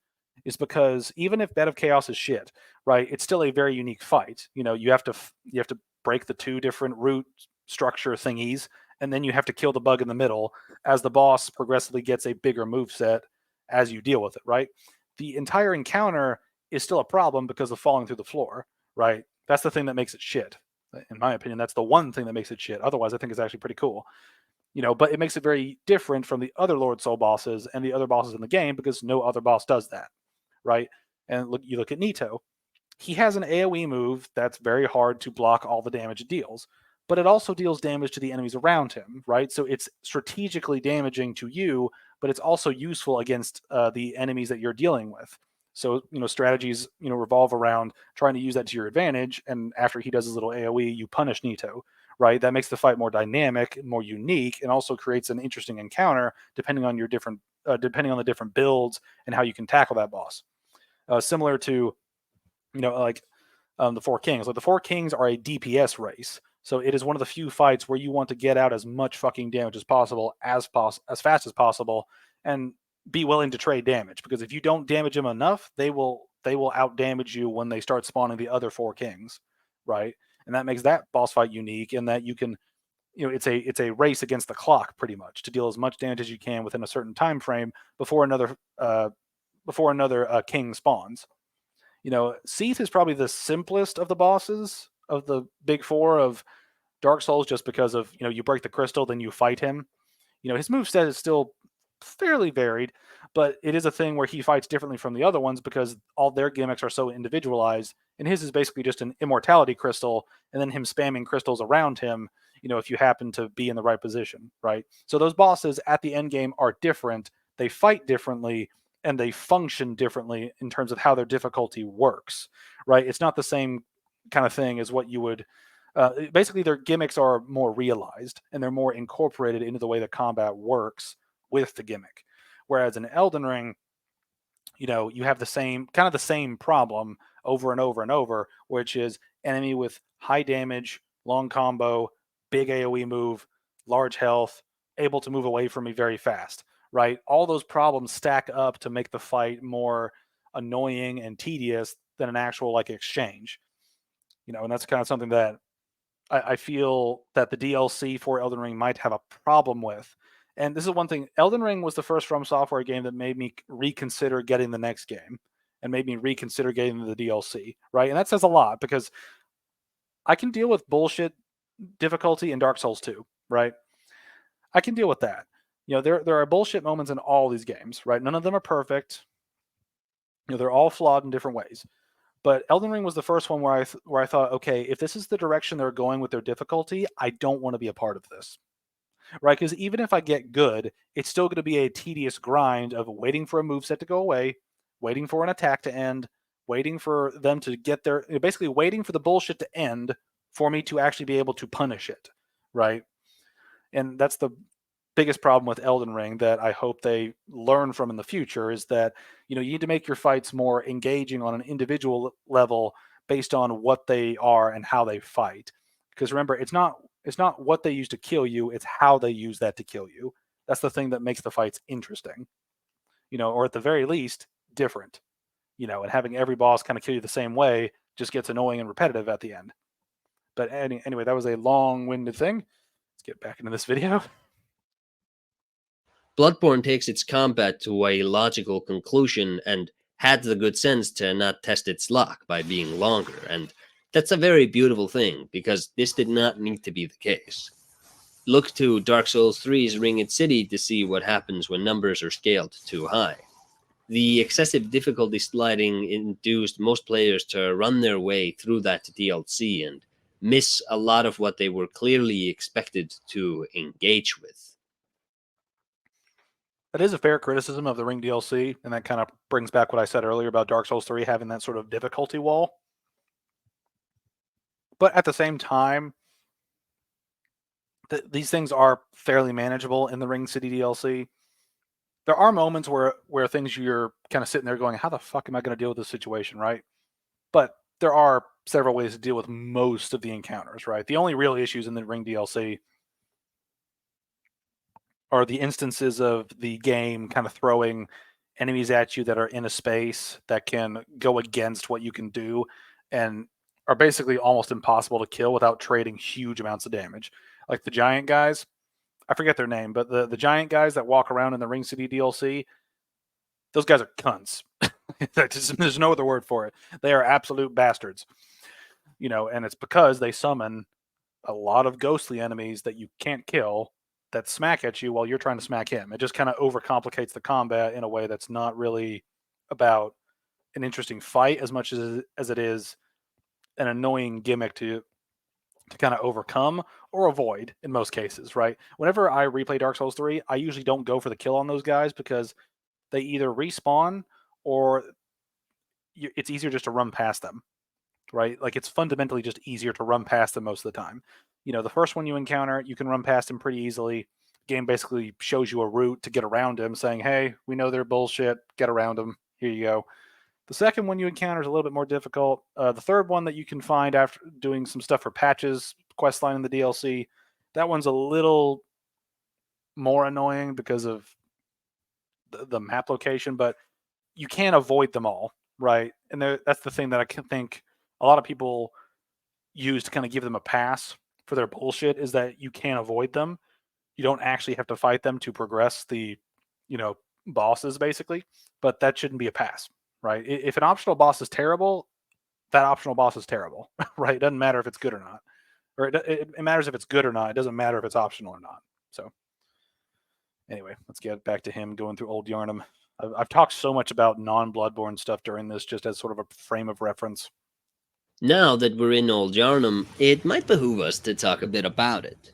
is because even if Bed of Chaos is shit, right, it's still a very unique fight. You have to break the 2 different root structure thingies, and then you have to kill the bug in the middle as the boss progressively gets a bigger move set as you deal with it, right? The entire encounter is still a problem because of falling through the floor, right? That's the thing that makes it shit. In my opinion, that's the one thing that makes it shit. Otherwise, I think it's actually pretty cool. But it makes it very different from the other Lord Soul bosses and the other bosses in the game because no other boss does that, right? And you look at Nito. He has an AoE move that's very hard to block all the damage it deals, but it also deals damage to the enemies around him, right? So it's strategically damaging to you, but it's also useful against the enemies that you're dealing with. So, strategies, revolve around trying to use that to your advantage. And after he does his little AoE, you punish Nito, right? That makes the fight more dynamic, more unique, and also creates an interesting encounter depending on depending on the different builds and how you can tackle that boss. Similar to, the 4 Kings. Like the 4 Kings are a DPS race. So it is one of the few fights where you want to get out as much fucking damage as possible, as fast as possible, and be willing to trade damage. Because if you don't damage them enough, they will out damage you when they start spawning the other 4 Kings, right? And that makes that boss fight unique, in that you can, it's a race against the clock pretty much to deal as much damage as you can within a certain time frame before another king spawns. You know, Seath is probably the simplest of the bosses of the big four of Dark Souls, just because of, you know, you break the crystal, then you fight him. You know, his moveset is still fairly varied, but it is a thing where he fights differently from the other ones because all their gimmicks are so individualized, and his is basically just an immortality crystal and then him spamming crystals around him, you know, if you happen to be in the right position, right? So those bosses at the end game are different, they fight differently, and they function differently in terms of how their difficulty works, right? It's not the same kind of thing as what you would basically their gimmicks are more realized and they're more incorporated into the way the combat works with the gimmick. Whereas in Elden Ring, you know, you have the same problem over and over and over, which is enemy with high damage, long combo, big AoE move, large health, able to move away from me very fast, right? All those problems stack up to make the fight more annoying and tedious than an actual like exchange. You know, and that's kind of something that I feel that the DLC for Elden Ring might have a problem with. And this is one thing. Elden Ring was the first From Software game that made me reconsider getting the next game and made me reconsider getting the DLC, right? And that says a lot because I can deal with bullshit difficulty in Dark Souls 2, right? I can deal with that. You know, there are bullshit moments in all these games, right? None of them are perfect. You know, they're all flawed in different ways. But Elden Ring was the first one where I thought, okay, if this is the direction they're going with their difficulty, I don't want to be a part of this, right? Because even if I get good, it's still going to be a tedious grind of waiting for a moveset to go away, waiting for an attack to end, waiting for them to get their, basically waiting for the bullshit to end for me to actually be able to punish it, right? And that's the biggest problem with Elden Ring that I hope they learn from in the future is that, you know, you need to make your fights more engaging on an individual level based on what they are and how they fight. Because remember, it's not what they use to kill you, it's how they use that to kill you. That's the thing that makes the fights interesting. You know, or at the very least, different. You know, and having every boss kind of kill you the same way just gets annoying and repetitive at the end. But anyway, that was a long-winded thing. Let's get back into this video. Bloodborne takes its combat to a logical conclusion and had the good sense to not test its luck by being longer, and that's a very beautiful thing, because this did not need to be the case. Look to Dark Souls 3's Ringed City to see what happens when numbers are scaled too high. The excessive difficulty sliding induced most players to run their way through that DLC and miss a lot of what they were clearly expected to engage with. That is a fair criticism of the Ring DLC, and that kind of brings back what I said earlier about Dark Souls 3 having that sort of difficulty wall. But at the same time, these things are fairly manageable in the Ring City DLC. There are moments where things you're kind of sitting there going, how the fuck am I going to deal with this situation, right? But there are several ways to deal with most of the encounters, right? The only real issues in the Ring DLC are the instances of the game kind of throwing enemies at you that are in a space that can go against what you can do and are basically almost impossible to kill without trading huge amounts of damage. Like the giant guys, I forget their name, but the giant guys that walk around in the Ring City DLC, those guys are cunts. There's no other word for it. They are absolute bastards. You know, and it's because they summon a lot of ghostly enemies that you can't kill that smack at you while you're trying to smack him. It just kind of overcomplicates the combat in a way that's not really about an interesting fight as much as it is an annoying gimmick to kind of overcome or avoid in most cases, right? Whenever I replay Dark Souls 3, I usually don't go for the kill on those guys because they either respawn or it's easier just to run past them, right? Like it's fundamentally just easier to run past them most of the time. You know, the first one you encounter, you can run past him pretty easily. Game basically shows you a route to get around him, saying, hey, we know they're bullshit, get around them, here you go. The second one you encounter is a little bit more difficult. The third one that you can find after doing some stuff for patches, questline in the DLC, that one's a little more annoying because of the map location, but you can't avoid them all, right? And that's the thing that I can think a lot of people use to kind of give them a pass for their bullshit is that you can't avoid them. You don't actually have to fight them to progress the, you know, bosses basically, but that shouldn't be a pass, right? If an optional boss is terrible, that optional boss is terrible, right? It doesn't matter if it's good or not. Or it matters if it's good or not. It doesn't matter if it's optional or not. So anyway, let's get back to him going through Old Yarnum. I've talked so much about non-Bloodborne stuff during this just as sort of a frame of reference. Now that we're in Old Yarnum, it might behoove us to talk a bit about it.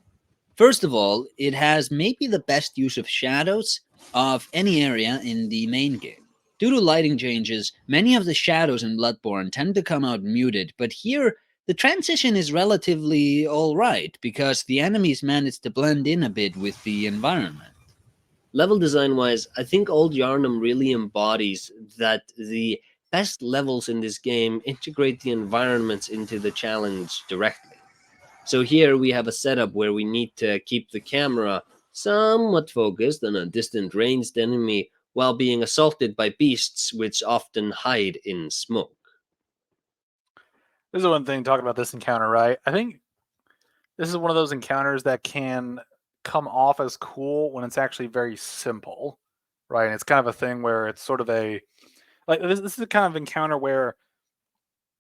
First of all, it has maybe the best use of shadows of any area in the main game. Due to lighting changes, many of the shadows in Bloodborne tend to come out muted, but here the transition is relatively alright because the enemies manage to blend in a bit with the environment. Level design-wise, I think Old Yarnum really embodies that the best levels in this game integrate the environments into the challenge directly. So here we have a setup where we need to keep the camera somewhat focused on a distant ranged enemy while being assaulted by beasts which often hide in smoke. This is one thing talking about this encounter, right? I think this is one of those encounters that can come off as cool when it's actually very simple, right? And it's kind of a thing where it's sort of a like this is the kind of encounter where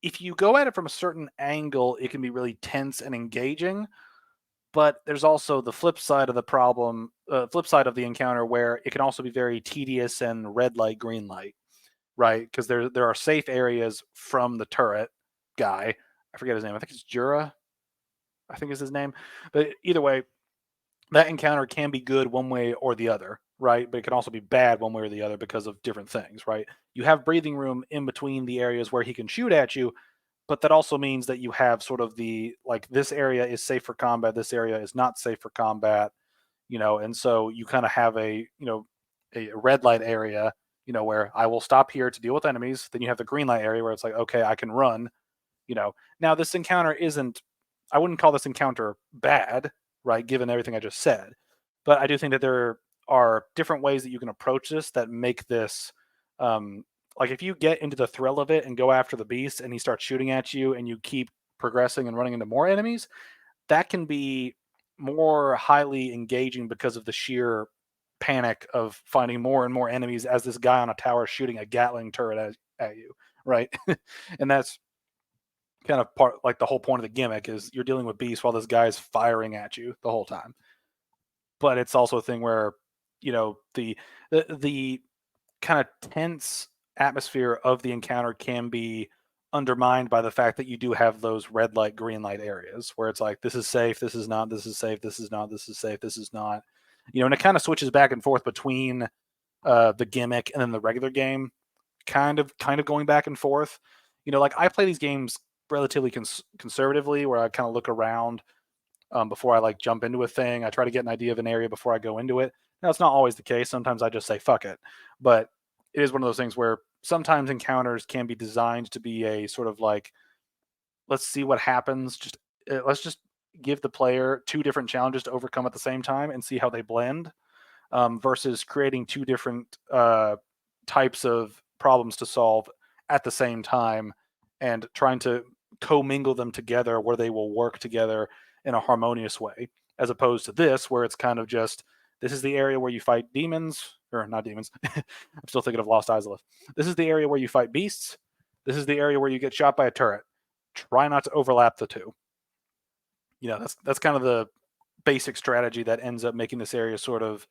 if you go at it from a certain angle, it can be really tense and engaging. But there's also the flip side of the problem, flip side of the encounter, where it can also be very tedious and red light, green light, right? Because there are safe areas from the turret guy. I forget his name. I think it's Jura. I think is his name. But either way, that encounter can be good one way or the other, right? But it can also be bad one way or the other because of different things, right? You have breathing room in between the areas where he can shoot at you, but that also means that you have sort of the like this area is safe for combat, this area is not safe for combat, and so you kind of have a red light area, where I will stop here to deal with enemies. Then you have the green light area where it's like, okay, I can run. Now this encounter isn't. I wouldn't call this encounter bad, right? Given everything I just said, but I do think that there are different ways that you can approach this that make this. Like if you get into the thrill of it and go after the beast and he starts shooting at you and you keep progressing and running into more enemies, that can be more highly engaging because of the sheer panic of finding more and more enemies as this guy on a tower shooting a Gatling turret at you, right? And that's kind of part like the whole point of the gimmick is you're dealing with beasts while this guy's firing at you the whole time. But it's also a thing where, the kind of tense atmosphere of the encounter can be undermined by the fact that you do have those red light, green light areas where it's like, this is safe, this is not, this is safe, this is not, this is safe, this is not, and it kind of switches back and forth between the gimmick and then the regular game, kind of going back and forth. Like I play these games relatively conservatively where I kind of look around before I like jump into a thing. I try to get an idea of an area before I go into it. Now, it's not always the case. Sometimes I just say, fuck it. But it is one of those things where sometimes encounters can be designed to be a sort of like, let's see what happens. Let's just give the player two different challenges to overcome at the same time and see how they blend, versus creating two different types of problems to solve at the same time and trying to commingle them together where they will work together in a harmonious way, as opposed to this where it's kind of just, this is the area where you fight demons, or not demons. I'm still thinking of Lost Isolith. This is the area where you fight beasts. This is the area where you get shot by a turret. Try not to overlap the two. That's kind of the basic strategy that ends up making this area sort of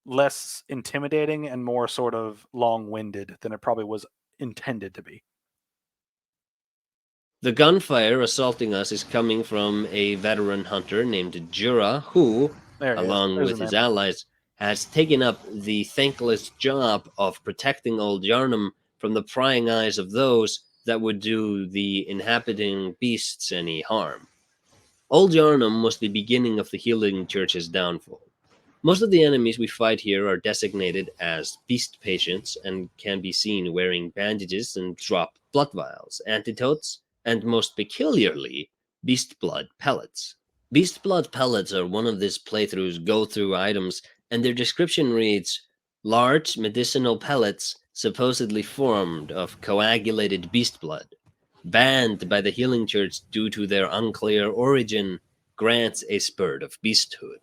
less intimidating and more sort of long-winded than it probably was intended to be. The gunfire assaulting us is coming from a veteran hunter named Jura, who, along with his allies, has taken up the thankless job of protecting Old Yarnum from the prying eyes of those that would do the inhabiting beasts any harm. Old Yarnum was the beginning of the Healing Church's downfall. Most of the enemies we fight here are designated as beast patients and can be seen wearing bandages and drop blood vials, antidotes, and most peculiarly, beast blood pellets. Beast blood pellets are one of this playthrough's go-through items, and their description reads, large medicinal pellets supposedly formed of coagulated beast blood, banned by the Healing Church due to their unclear origin, grants a spurt of beasthood.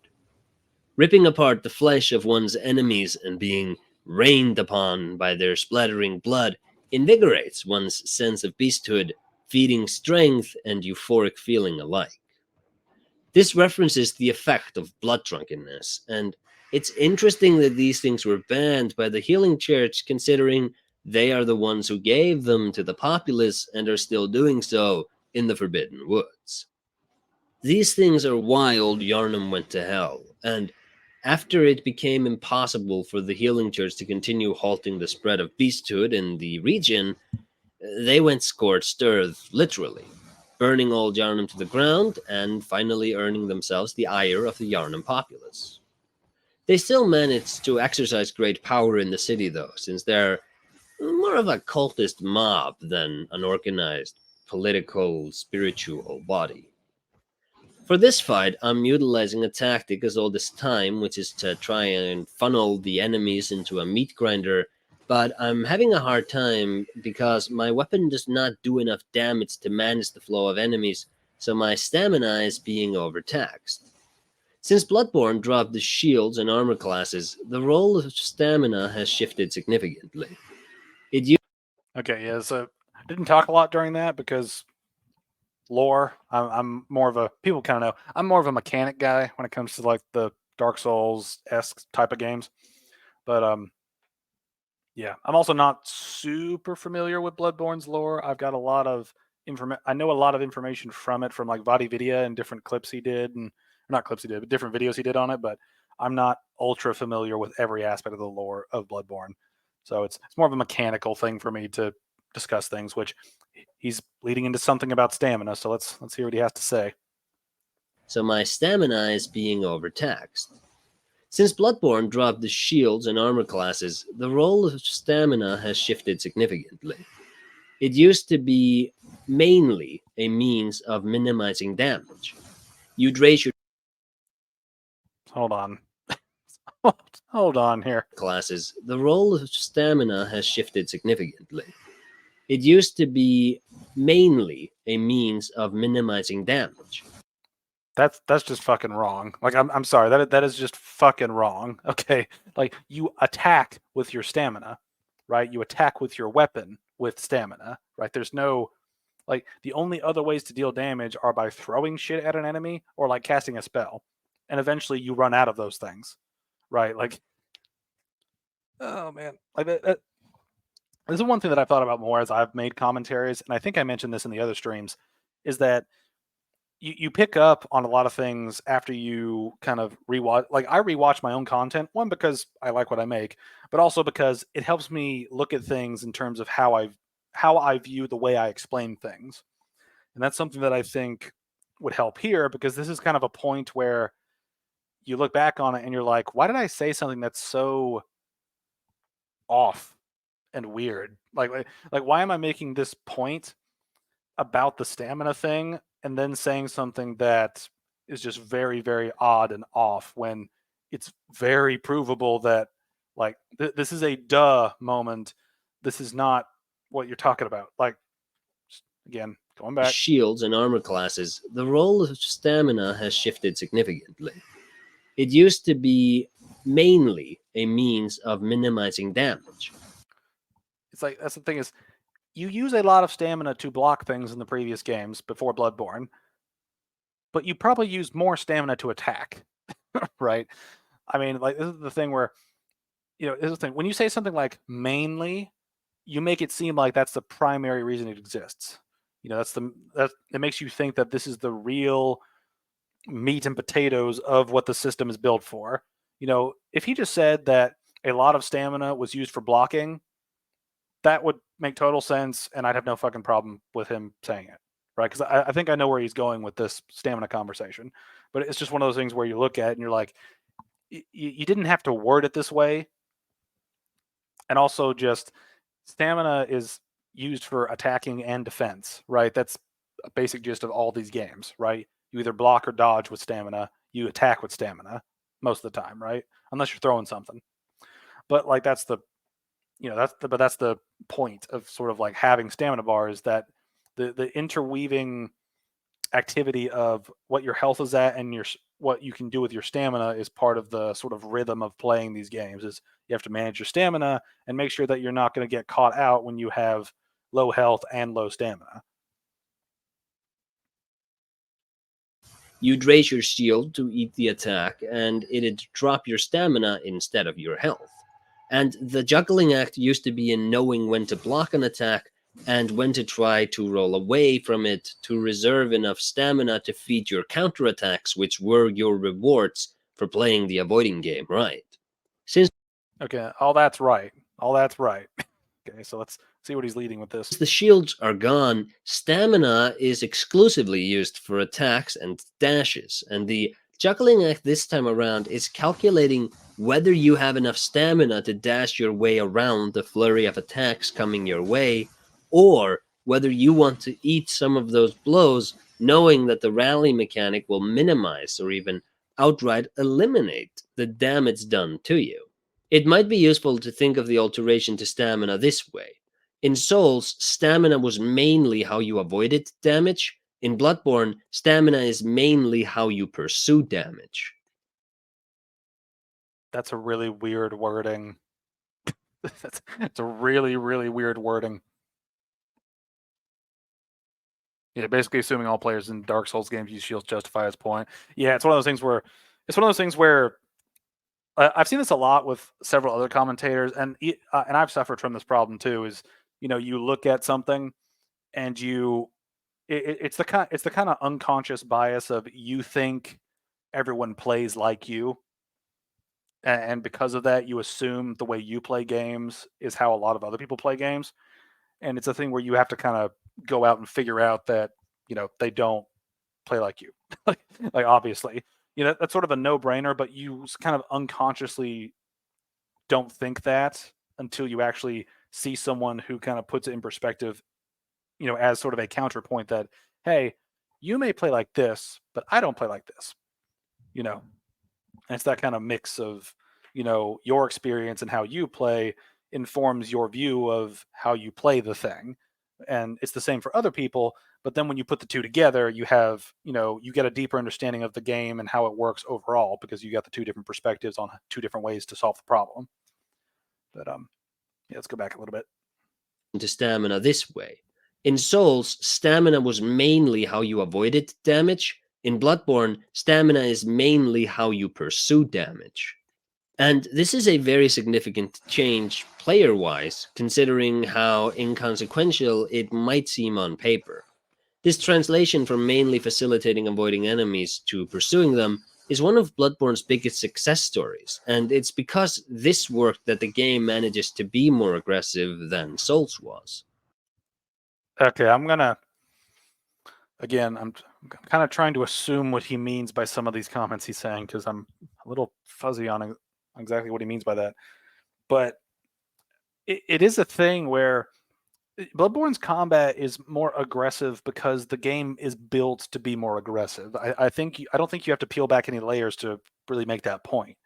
Ripping apart the flesh of one's enemies and being rained upon by their splattering blood, invigorates one's sense of beasthood, feeding strength and euphoric feeling alike. This references the effect of blood drunkenness, and it's interesting that these things were banned by the Healing Church, considering they are the ones who gave them to the populace and are still doing so in the Forbidden Woods. These things are why old Yharnam went to hell, and after it became impossible for the Healing Church to continue halting the spread of beasthood in the region, they went scorched earth, literally, burning old Yharnam to the ground and finally earning themselves the ire of the Yharnam populace. They still managed to exercise great power in the city, though, since they're more of a cultist mob than an organized political, spiritual body. For this fight, I'm utilizing a tactic as old as time, which is to try and funnel the enemies into a meat grinder, but I'm having a hard time because my weapon does not do enough damage to manage the flow of enemies, so my stamina is being overtaxed. Since Bloodborne dropped the shields and armor classes, the role of stamina has shifted significantly. Okay, yeah. So I didn't talk a lot during that because lore. I'm more of a people kind of know. I'm more of a mechanic guy when it comes to like the Dark Souls-esque type of games. But yeah, I'm also not super familiar with Bloodborne's lore. I've got a lot of I know a lot of information from it from like VaatiVidya and different clips he did, and not clips he did, but different videos he did on it. But I'm not ultra familiar with every aspect of the lore of Bloodborne. So it's more of a mechanical thing for me to discuss things, which he's leading into something about stamina. So let's hear what he has to say. So my stamina is being overtaxed. Since Bloodborne dropped the shields and armor classes, the role of stamina has shifted significantly. It used to be mainly a means of minimizing damage. You'd raise your Hold on. Hold on here. classes. The role of stamina has shifted significantly. It used to be mainly a means of minimizing damage. That's just fucking wrong. Like I'm sorry, that is just fucking wrong. Okay. Like you attack with your stamina, right? You attack with your weapon with stamina, right? There's no like the only other ways to deal damage are by throwing shit at an enemy or like casting a spell. And eventually you run out of those things. Right? Like oh man. Like that this is one thing that I've thought about more as I've made commentaries, and I think I mentioned this in the other streams, is that you pick up on a lot of things after you kind of rewatch. Like I rewatch my own content, one because I like what I make, but also because it helps me look at things in terms of how I view the way I explain things, and that's something that I think would help here because this is kind of a point where you look back on it and you're like, why did I say something that's so off and weird? Like why am I making this point about the stamina thing and then saying something that is just very, very odd and off when it's very provable that like this is a duh moment. This is not what you're talking about. Like again, going back. Shields and armor classes, the role of stamina has shifted significantly. It used to be mainly a means of minimizing damage. It's like that's the thing is you use a lot of stamina to block things in the previous games before Bloodborne, but you probably use more stamina to attack, right? I mean, like this is the thing where this is the thing when you say something like mainly, you make it seem like that's the primary reason it exists. That it makes you think that this is the real meat and potatoes of what the system is built for. If he just said that a lot of stamina was used for blocking, that would make total sense, and I'd have no fucking problem with him saying it, right? Because I think I know where he's going with this stamina conversation, but it's just one of those things where you look at it and you're like, you didn't have to word it this way, and also just stamina is used for attacking and defense, right? That's a basic gist of all these games, right? You either block or dodge with stamina, you attack with stamina most of the time, right? Unless you're throwing something. But like that's the point of sort of like having stamina bars, that the interweaving activity of what your health is at and what you can do with your stamina is part of the sort of rhythm of playing these games. Is you have to manage your stamina and make sure that you're not going to get caught out when you have low health and low stamina. You'd raise your shield to eat the attack, and it'd drop your stamina instead of your health. And the juggling act used to be in knowing when to block an attack and when to try to roll away from it to reserve enough stamina to feed your counterattacks, which were your rewards for playing the avoiding game right. Since Okay, all that's right. All that's right. Okay, so let's see what he's leading with this. the shields are gone, stamina is exclusively used for attacks and dashes, and the juggling act this time around is calculating whether you have enough stamina to dash your way around the flurry of attacks coming your way, or whether you want to eat some of those blows, knowing that the rally mechanic will minimize or even outright eliminate the damage done to you. It might be useful to think of the alteration to stamina this way. In Souls, stamina was mainly how you avoided damage. In Bloodborne, stamina is mainly how you pursue damage. That's a really weird wording. That's a really, really weird wording. Yeah, basically assuming all players in Dark Souls games use shields to justify his point. Yeah, it's one of those things where I've seen this a lot with several other commentators, and I've suffered from this problem too. Is you look at something and it's the kind of unconscious bias of you think everyone plays like you, and because of that, you assume the way you play games is how a lot of other people play games, and it's a thing where you have to kind of go out and figure out that they don't play like you, like obviously. That's sort of a no-brainer, but you kind of unconsciously don't think that until you actually see someone who kind of puts it in perspective, as sort of a counterpoint that, hey, you may play like this, but I don't play like this. And it's that kind of mix of, your experience and how you play informs your view of how you play the thing. And it's the same for other people. But then when you put the two together, you have, you get a deeper understanding of the game and how it works overall, because you got the two different perspectives on two different ways to solve the problem. But yeah, let's go back a little bit. To stamina this way. In Souls, stamina was mainly how you avoided damage. In Bloodborne, stamina is mainly how you pursue damage. And this is a very significant change player-wise, considering how inconsequential it might seem on paper. This translation from mainly facilitating avoiding enemies to pursuing them is one of Bloodborne's biggest success stories, and it's because this worked that the game manages to be more aggressive than Souls was. Okay, I'm kind of trying to assume what he means by some of these comments he's saying, because I'm a little fuzzy on exactly what he means by that. But it is a thing where Bloodborne's combat is more aggressive because the game is built to be more aggressive. I don't think you have to peel back any layers to really make that point,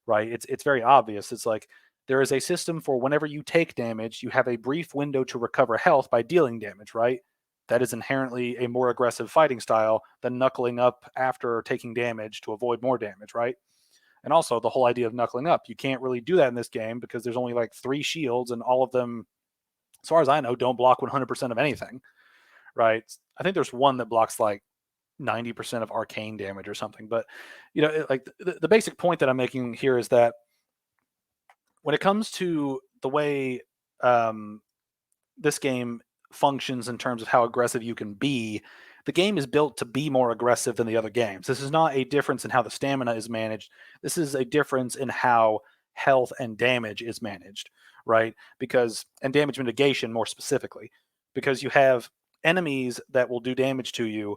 right? It's very obvious. It's like there is a system for whenever you take damage, you have a brief window to recover health by dealing damage, right? That is inherently a more aggressive fighting style than knuckling up after taking damage to avoid more damage, right? And also the whole idea of knuckling up. You can't really do that in this game because there's only like 3 shields, and all of them, as far as I know, don't block 100% of anything, right? I think there's one that blocks like 90% of arcane damage or something. But, like the basic point that I'm making here is that when it comes to the way this game functions in terms of how aggressive you can be, the game is built to be more aggressive than the other games. This is not a difference in how the stamina is managed. This is a difference in how health and damage is managed, right? And damage mitigation more specifically, because you have enemies that will do damage to you,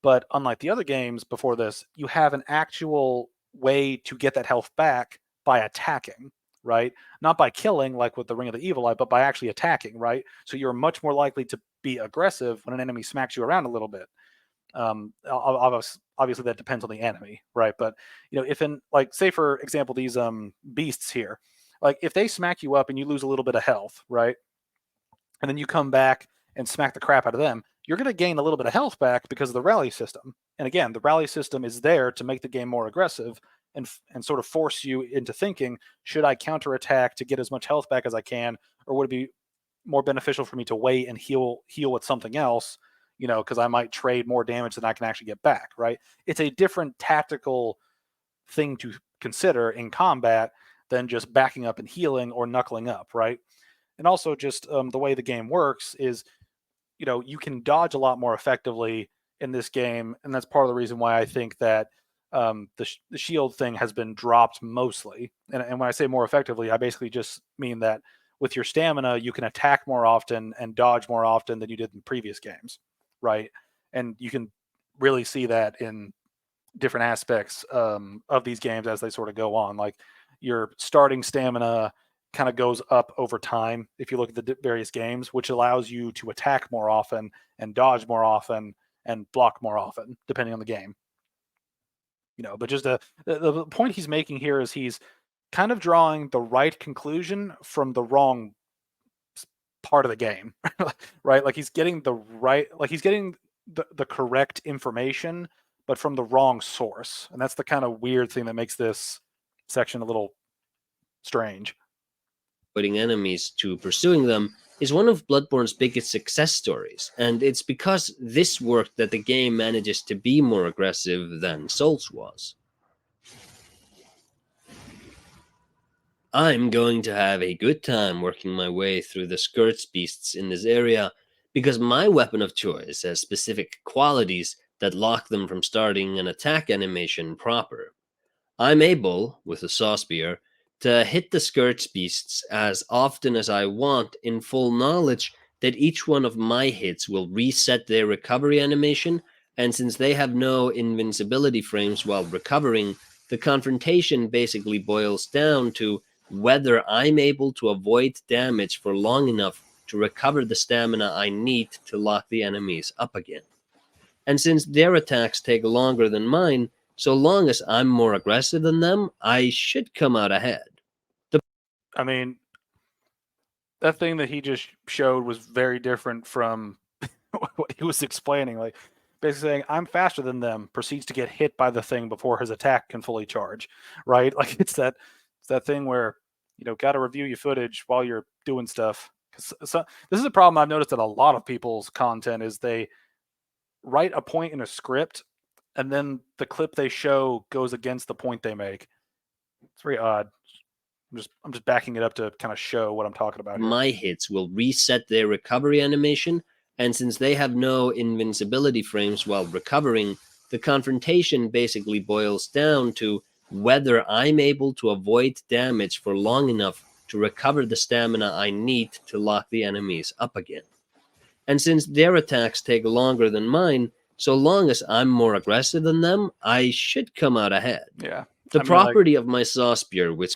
but unlike the other games before this, you have an actual way to get that health back by attacking, right? Not by killing like with the Ring of the Evil Eye, but by actually attacking, right? So you're much more likely to be aggressive when an enemy smacks you around a little bit. Obviously that depends on the enemy, right? But if in, like, say for example, these beasts here, like if they smack you up and you lose a little bit of health, right? And then you come back and smack the crap out of them, you're going to gain a little bit of health back because of the rally system. And again, the rally system is there to make the game more aggressive and sort of force you into thinking, should I counterattack to get as much health back as I can, or would it be more beneficial for me to wait and heal with something else, because I might trade more damage than I can actually get back, right? It's a different tactical thing to consider in combat than just backing up and healing or knuckling up, right? And also just the way the game works is, you can dodge a lot more effectively in this game, and that's part of the reason why I think that the shield thing has been dropped mostly. And when I say more effectively, I basically just mean that with your stamina, you can attack more often and dodge more often than you did in previous games, right? And you can really see that in different aspects of these games as they sort of go on. Like your starting stamina kind of goes up over time if you look at the various games, which allows you to attack more often and dodge more often and block more often, depending on the game. But just the point he's making here is he's kind of drawing the right conclusion from the wrong part of the game, right? Like he's getting the correct information, but from the wrong source. And that's the kind of weird thing that makes this section a little strange. Avoiding enemies to pursuing them is one of Bloodborne's biggest success stories, and it's because this worked that the game manages to be more aggressive than Souls was. I'm going to have a good time working my way through the skirts beasts in this area because my weapon of choice has specific qualities that lock them from starting an attack animation proper. I'm able, with a saw spear, to hit the skirts beasts as often as I want in full knowledge that each one of my hits will reset their recovery animation, and since they have no invincibility frames while recovering, the confrontation basically boils down to whether I'm able to avoid damage for long enough to recover the stamina I need to lock the enemies up again. And since their attacks take longer than mine, so long as I'm more aggressive than them, I should come out ahead. I mean, that thing that he just showed was very different from what he was explaining. Like, basically saying, I'm faster than them, proceeds to get hit by the thing before his attack can fully charge, right? Like, it's that thing where, got to review your footage while you're doing stuff. So, this is a problem I've noticed that a lot of people's content is they write a point in a script, and then the clip they show goes against the point they make. It's very odd. I'm just backing it up to kind of show what I'm talking about here. My hits will reset their recovery animation, and since they have no invincibility frames while recovering, the confrontation basically boils down to whether I'm able to avoid damage for long enough to recover the stamina I need to lock the enemies up again. And since their attacks take longer than mine, so long as I'm more aggressive than them, I should come out ahead. Yeah. The property of my saw spear, which...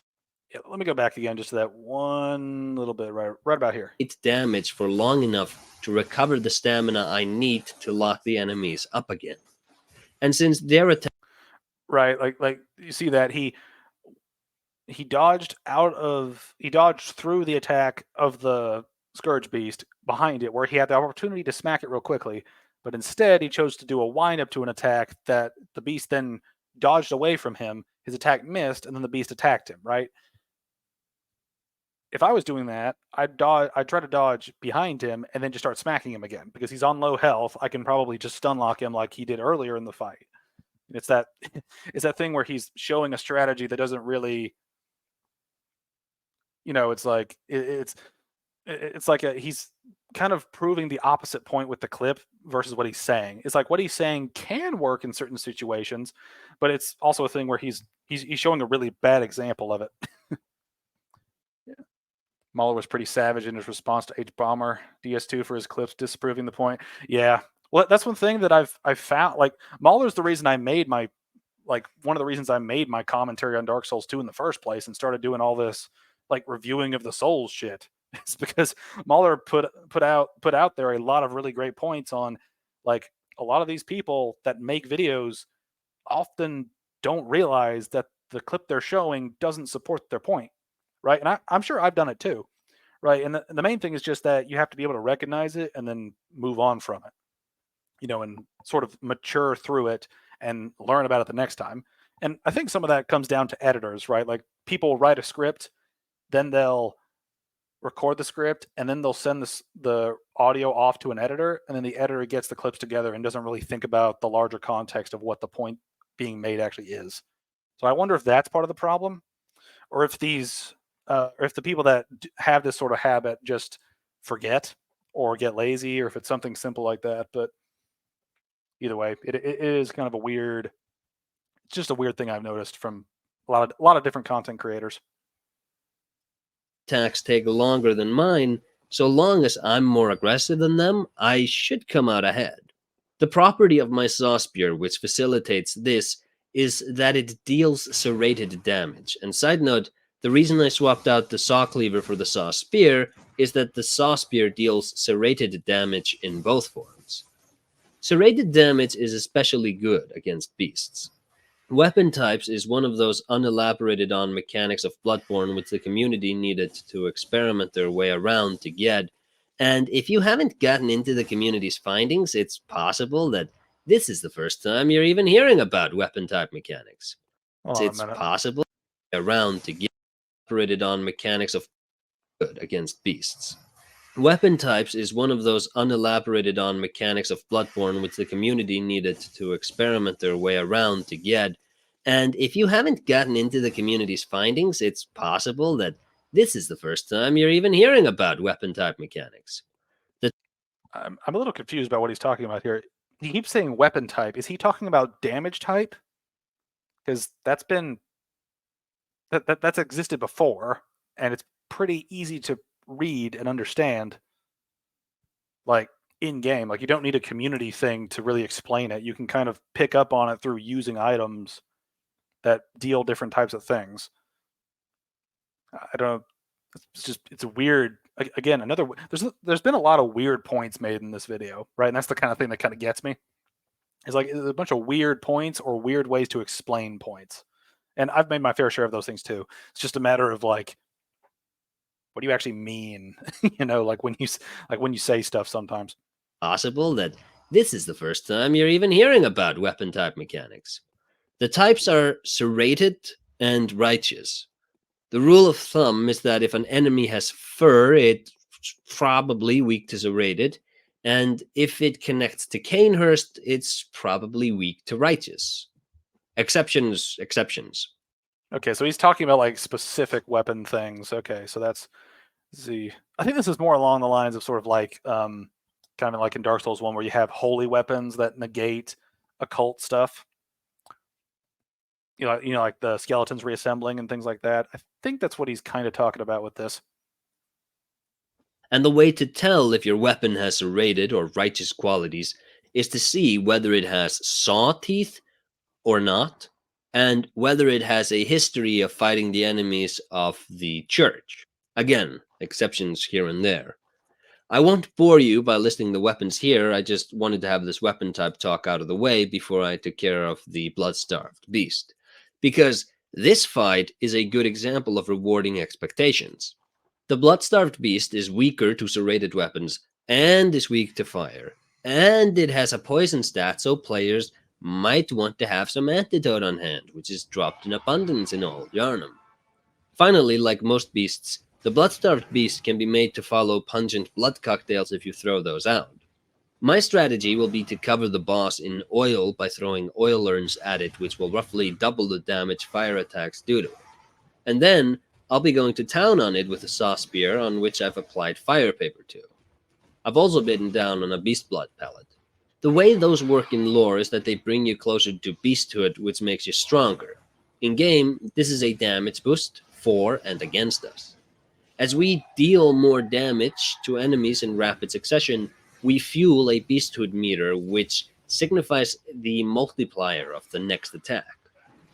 Yeah, let me go back again just to that one little bit right about here. It's damage for long enough to recover the stamina I need to lock the enemies up again. And since their attack... Right, like you see that he dodged through the attack of the Scourge Beast behind it, where he had the opportunity to smack it real quickly, but instead he chose to do a wind-up to an attack that the Beast then dodged away from him. His attack missed, and then the Beast attacked him, right? If I was doing that, I'd try to dodge behind him and then just start smacking him again, because he's on low health. I can probably just stun lock him like he did earlier in the fight. It's that thing where he's showing a strategy that doesn't really, it's like it's like he's kind of proving the opposite point with the clip versus what he's saying. It's like what he's saying can work in certain situations, but it's also a thing where he's showing a really bad example of it. Yeah. Mahler was pretty savage in his response to H-Bomber DS2 for his clips, disproving the point. Yeah. Well, that's one thing that I've found. Like, Mahler's the reason I made one of the reasons I made my commentary on Dark Souls 2 in the first place and started doing all this like reviewing of the Souls shit. It's because Mahler put out there a lot of really great points on, like, a lot of these people that make videos often don't realize that the clip they're showing doesn't support their point, right? And I'm sure I've done it too, right? And the main thing is just that you have to be able to recognize it and then move on from it. and sort of mature through it and learn about it the next time. And I think some of that comes down to editors, right? Like people write a script, then they'll record the script, and then they'll send the audio off to an editor, and then the editor gets the clips together and doesn't really think about the larger context of what the point being made actually is. So I wonder if that's part of the problem, or if or if the people that have this sort of habit just forget or get lazy, or if it's something simple like that. But either way, it is kind of just a weird thing I've noticed from a lot of different content creators. Attacks take longer than mine, so long as I'm more aggressive than them, I should come out ahead. The property of my saw spear which facilitates this is that it deals serrated damage. And side note, the reason I swapped out the saw cleaver for the saw spear is that the saw spear deals serrated damage in both forms. Serrated damage is especially good against beasts. Weapon types is one of those unelaborated on mechanics of Bloodborne which the community needed to experiment their way around to get. And if you haven't gotten into the community's findings, it's possible that this is the first time you're even hearing about weapon type mechanics. It's possible around to get operated on mechanics of good against beasts. Weapon types is one of those unelaborated on mechanics of Bloodborne which the community needed to experiment their way around to get. And if you haven't gotten into the community's findings, it's possible that this is the first time you're even hearing about weapon type mechanics. I'm a little confused about what he's talking about here. He keeps saying weapon type. Is he talking about damage type? Because that's existed before, and it's pretty easy to read and understand, like in game. Like you don't need a community thing to really explain it. You can kind of pick up on it through using items that deal different types of things. I don't know. It's a weird. Again, there's been a lot of weird points made in this video, right? And that's the kind of thing that kind of gets me. It's like there's a bunch of weird points or weird ways to explain points. And I've made my fair share of those things too. It's just a matter of like, what do you actually mean? Like when you say stuff sometimes. Possible that this is the first time you're even hearing about weapon type mechanics. The types are serrated and righteous. The rule of thumb is that if an enemy has fur, it's probably weak to serrated, and if it connects to Canehurst, it's probably weak to righteous. Exceptions. Okay, so he's talking about like specific weapon things. Okay, so that's I think this is more along the lines of sort of like kind of like in Dark Souls 1 where you have holy weapons that negate occult stuff. Like the skeletons reassembling and things like that. I think that's what he's kind of talking about with this. And the way to tell if your weapon has serrated or righteous qualities is to see whether it has saw teeth or not, and whether it has a history of fighting the enemies of the church. Again, exceptions here and there. I won't bore you by listing the weapons here, I just wanted to have this weapon type talk out of the way before I took care of the blood-starved beast. Because this fight is a good example of rewarding expectations. The blood-starved beast is weaker to serrated weapons, and is weak to fire. And it has a poison stat, so players might want to have some antidote on hand, which is dropped in abundance in Old Yharnam. Finally, like most beasts, the blood-starved beast can be made to follow pungent blood cocktails if you throw those out. My strategy will be to cover the boss in oil by throwing oil urns at it, which will roughly double the damage fire attacks do to it. And then, I'll be going to town on it with a saw spear on which I've applied fire paper to. I've also bitten down on a beast blood pellet. The way those work in lore is that they bring you closer to beasthood, which makes you stronger. In game, this is a damage boost for and against us. As we deal more damage to enemies in rapid succession, we fuel a beasthood meter, which signifies the multiplier of the next attack.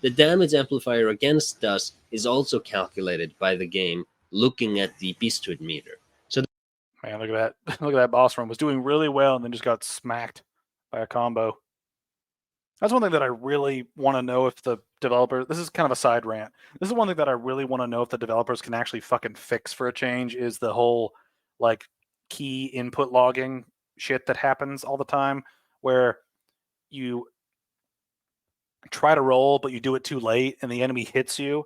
The damage amplifier against us is also calculated by the game looking at the beasthood meter. So man, look at that. Look at that boss run. Was doing really well and then just got smacked by a combo. That's one thing that I really want to know if the developer, this is kind of a side rant. This is one thing that I really want to know if the developers can actually fucking fix for a change, is the whole like key input logging shit that happens all the time where you try to roll, but you do it too late and the enemy hits you,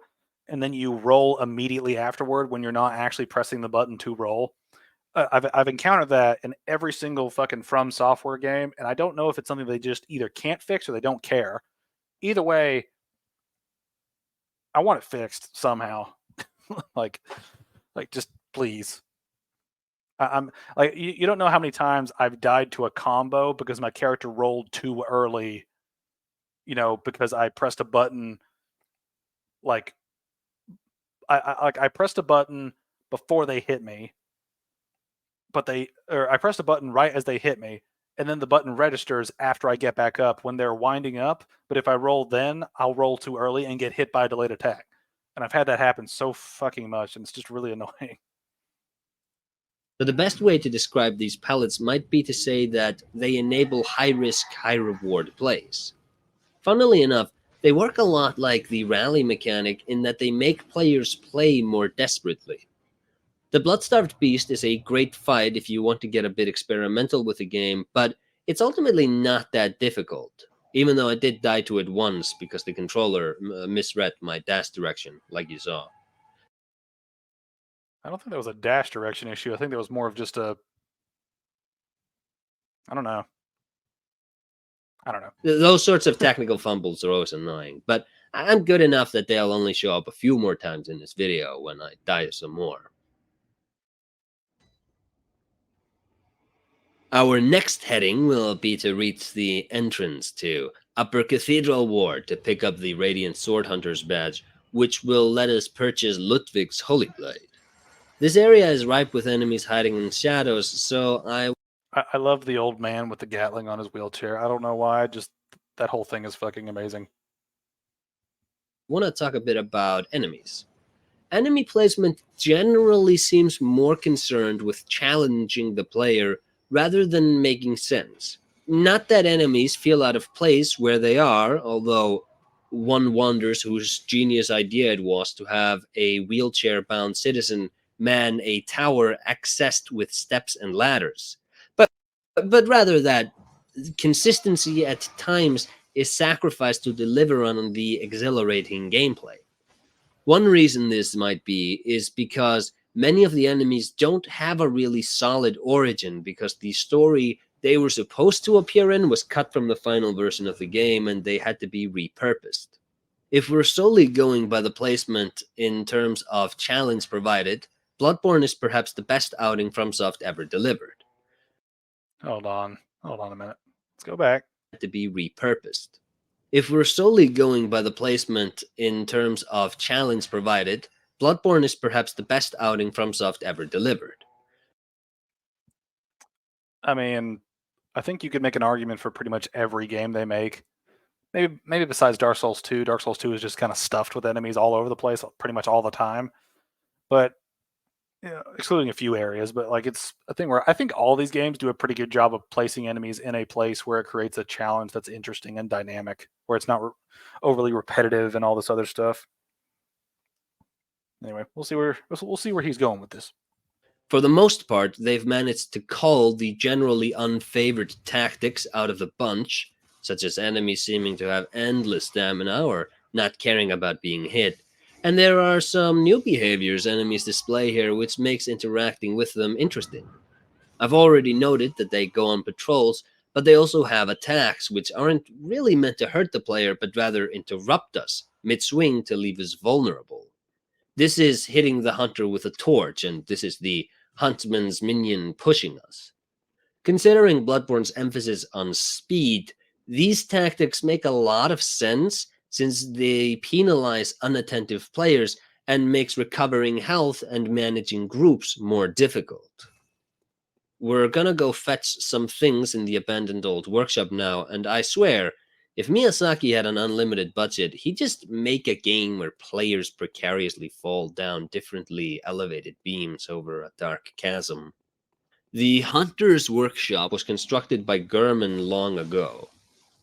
and then you roll immediately afterward when you're not actually pressing the button to roll. I've encountered that in every single fucking From Software game, and I don't know if it's something they just either can't fix or they don't care. Either way, I want it fixed somehow. like just please. I'm like, you don't know how many times I've died to a combo because my character rolled too early, because I pressed a button. Like I pressed a button before they hit me, but I pressed a button right as they hit me, and then the button registers after I get back up when they're winding up. But if I roll then, I'll roll too early and get hit by a delayed attack. And I've had that happen so fucking much, and it's just really annoying. So the best way to describe these pellets might be to say that they enable high-risk, high-reward plays. Funnily enough, they work a lot like the rally mechanic in that they make players play more desperately. The Blood-Starved Beast is a great fight if you want to get a bit experimental with the game, but it's ultimately not that difficult, even though I did die to it once because the controller misread my dash direction, like you saw. I don't think that was a dash direction issue. I think that was more of just I don't know. Those sorts of technical fumbles are always annoying, but I'm good enough that they'll only show up a few more times in this video when I die some more. Our next heading will be to reach the entrance to Upper Cathedral Ward to pick up the Radiant Sword Hunter's badge, which will let us purchase Ludwig's Holy Blade. This area is ripe with enemies hiding in shadows, so I love the old man with the Gatling on his wheelchair. I don't know why, just that whole thing is fucking amazing. want to talk a bit about enemies. Enemy placement generally seems more concerned with challenging the player rather than making sense. Not that enemies feel out of place where they are, although one wonders whose genius idea it was to have a wheelchair-bound citizen man a tower accessed with steps and ladders. But rather that consistency at times is sacrificed to deliver on the exhilarating gameplay. One reason this might be is because many of the enemies don't have a really solid origin because the story they were supposed to appear in was cut from the final version of the game and they had to be repurposed. If we're solely going by the placement in terms of challenge provided, Bloodborne is perhaps the best outing FromSoft ever delivered. Hold on a minute. Let's go back. To be repurposed. If we're solely going by the placement in terms of challenge provided, Bloodborne is perhaps the best outing FromSoft ever delivered. I mean, I think you could make an argument for pretty much every game they make. Maybe besides Dark Souls 2. Dark Souls 2 is just kind of stuffed with enemies all over the place pretty much all the time. But excluding a few areas, but like it's a thing where I think all these games do a pretty good job of placing enemies in a place where it creates a challenge that's interesting and dynamic, where it's not overly repetitive and all this other stuff. Anyway, we'll see where he's going with this. For the most part, they've managed to cull the generally unfavored tactics out of the bunch, such as enemies seeming to have endless stamina or not caring about being hit. And there are some new behaviors enemies display here which makes interacting with them interesting. I've already noted that they go on patrols, but they also have attacks which aren't really meant to hurt the player but rather interrupt us mid-swing to leave us vulnerable. This is hitting the hunter with a torch, and this is the huntsman's minion pushing us. Considering Bloodborne's emphasis on speed, these tactics make a lot of sense since they penalize unattentive players and makes recovering health and managing groups more difficult. We're gonna go fetch some things in the abandoned old workshop now, and I swear, if Miyazaki had an unlimited budget, he'd just make a game where players precariously fall down differently elevated beams over a dark chasm. The Hunter's Workshop was constructed by Gurman long ago,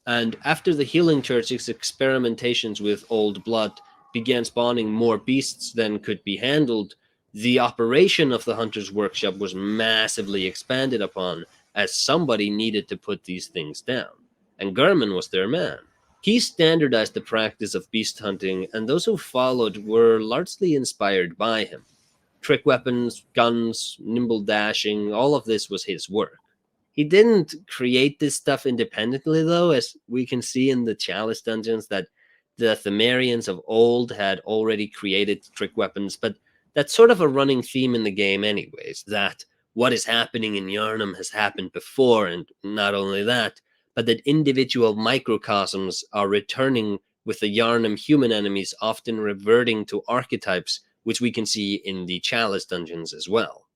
and after the Healing Church's experimentations with old blood began spawning more beasts than could be handled, the operation of the Hunter's Workshop was massively expanded upon, as somebody needed to put these things down, and Garmin was their man. He standardized the practice of beast hunting, and those who followed were largely inspired by him. Trick weapons, guns, nimble dashing, all of this was his work. He didn't create this stuff independently, though, as we can see in the Chalice dungeons that the Themarians of old had already created trick weapons, but that's sort of a running theme in the game anyways, that what is happening in Yharnam has happened before, and not only that, but that individual microcosms are returning, with the Yharnam human enemies often reverting to archetypes which we can see in the Chalice dungeons as well.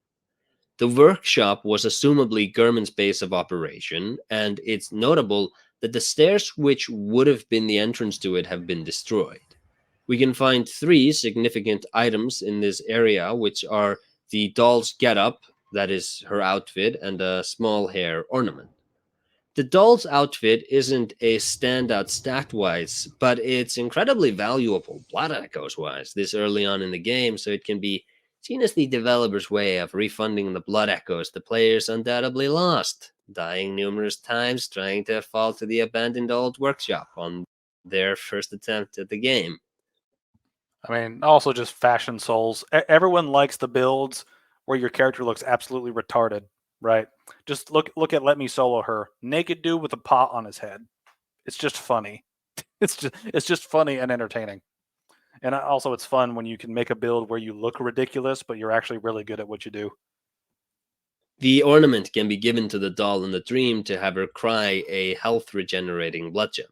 The workshop was assumably Gurman's base of operation, and it's notable that the stairs which would have been the entrance to it have been destroyed. We can find 3 significant items in this area, which are the doll's getup, that is her outfit, and a small hair ornament. The doll's outfit isn't a standout stat-wise, but it's incredibly valuable blood echoes-wise this early on in the game, so it can be seen as the developer's way of refunding the blood echoes the players undoubtedly lost, dying numerous times trying to fall to the abandoned old workshop on their first attempt at the game. I mean, also just fashion souls. Everyone likes the builds where your character looks absolutely retarded, right? Just look at Let Me Solo Her. Naked dude with a pot on his head. It's just funny. It's just funny and entertaining. And also it's fun when you can make a build where you look ridiculous, but you're actually really good at what you do. The ornament can be given to the doll in the dream to have her cry a health-regenerating blood gem.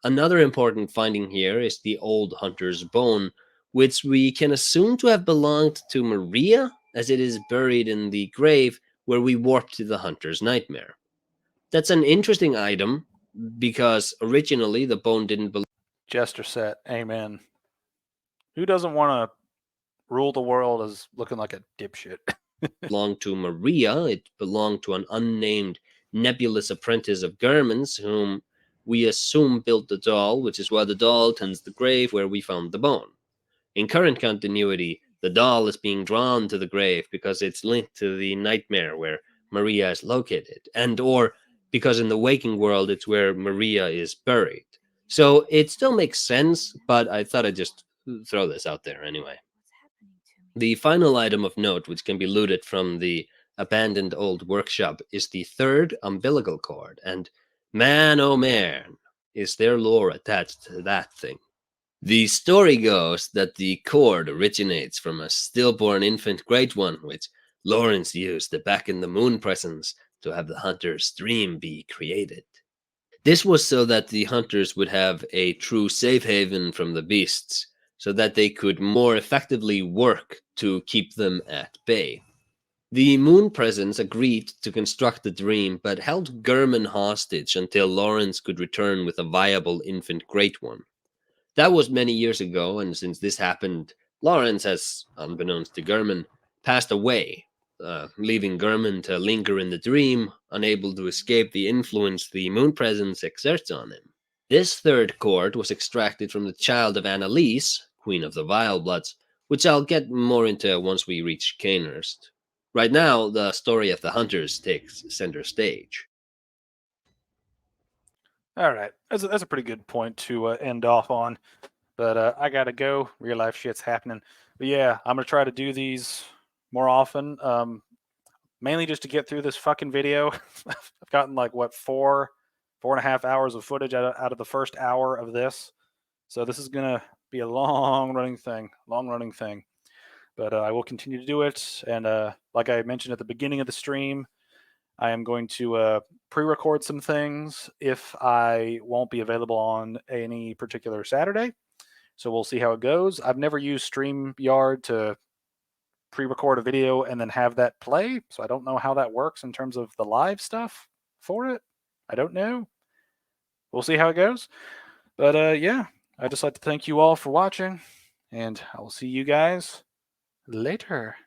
Another important finding here is the old hunter's bone, which we can assume to have belonged to Maria, as it is buried in the grave where we warp to the hunter's nightmare. That's an interesting item, because originally the bone didn't belong. Jester set, amen. Who doesn't want to rule the world as looking like a dipshit? Belonged to Maria. It belonged to an unnamed nebulous apprentice of Gurman's, whom we assume built the doll, which is why the doll tends the grave where we found the bone. In current continuity, the doll is being drawn to the grave because it's linked to the nightmare where Maria is located, and or because in the waking world it's where Maria is buried. So it still makes sense, but I thought I'd just throw this out there anyway. The final item of note, which can be looted from the abandoned old workshop, is the 3rd umbilical cord, and man oh man, is there lore attached to that thing. The story goes that the cord originates from a stillborn infant Great One, which Lawrence used to beckon the moon presence to have the hunter's dream be created. This was so that the hunters would have a true safe haven from the beasts, so that they could more effectively work to keep them at bay. The moon presence agreed to construct the dream, but held Gurman hostage until Lawrence could return with a viable infant Great One. That was many years ago, and since this happened, Lawrence has, unbeknownst to Gurman, passed away, leaving Gurman to linger in the dream, unable to escape the influence the moon presence exerts on him. This 3rd cord was extracted from the child of Annalise, Queen of the Vile Bloods, which I'll get more into once we reach Cainhurst. Right now, the story of the hunters takes center stage. All right, that's a pretty good point to end off on. But I gotta go. Real life shit's happening. But yeah, I'm gonna try to do these more often. Mainly just to get through this fucking video. I've gotten like what 4.5 hours of footage out of the first hour of this. So this is gonna be a long running thing. But I will continue to do it. And like I mentioned at the beginning of the stream, I am going to pre-record some things if I won't be available on any particular Saturday. So we'll see how it goes. I've never used StreamYard to pre-record a video and then have that play, so I don't know how that works in terms of the live stuff for it. I don't know. We'll see how it goes. But yeah, I'd just like to thank you all for watching, and I will see you guys later.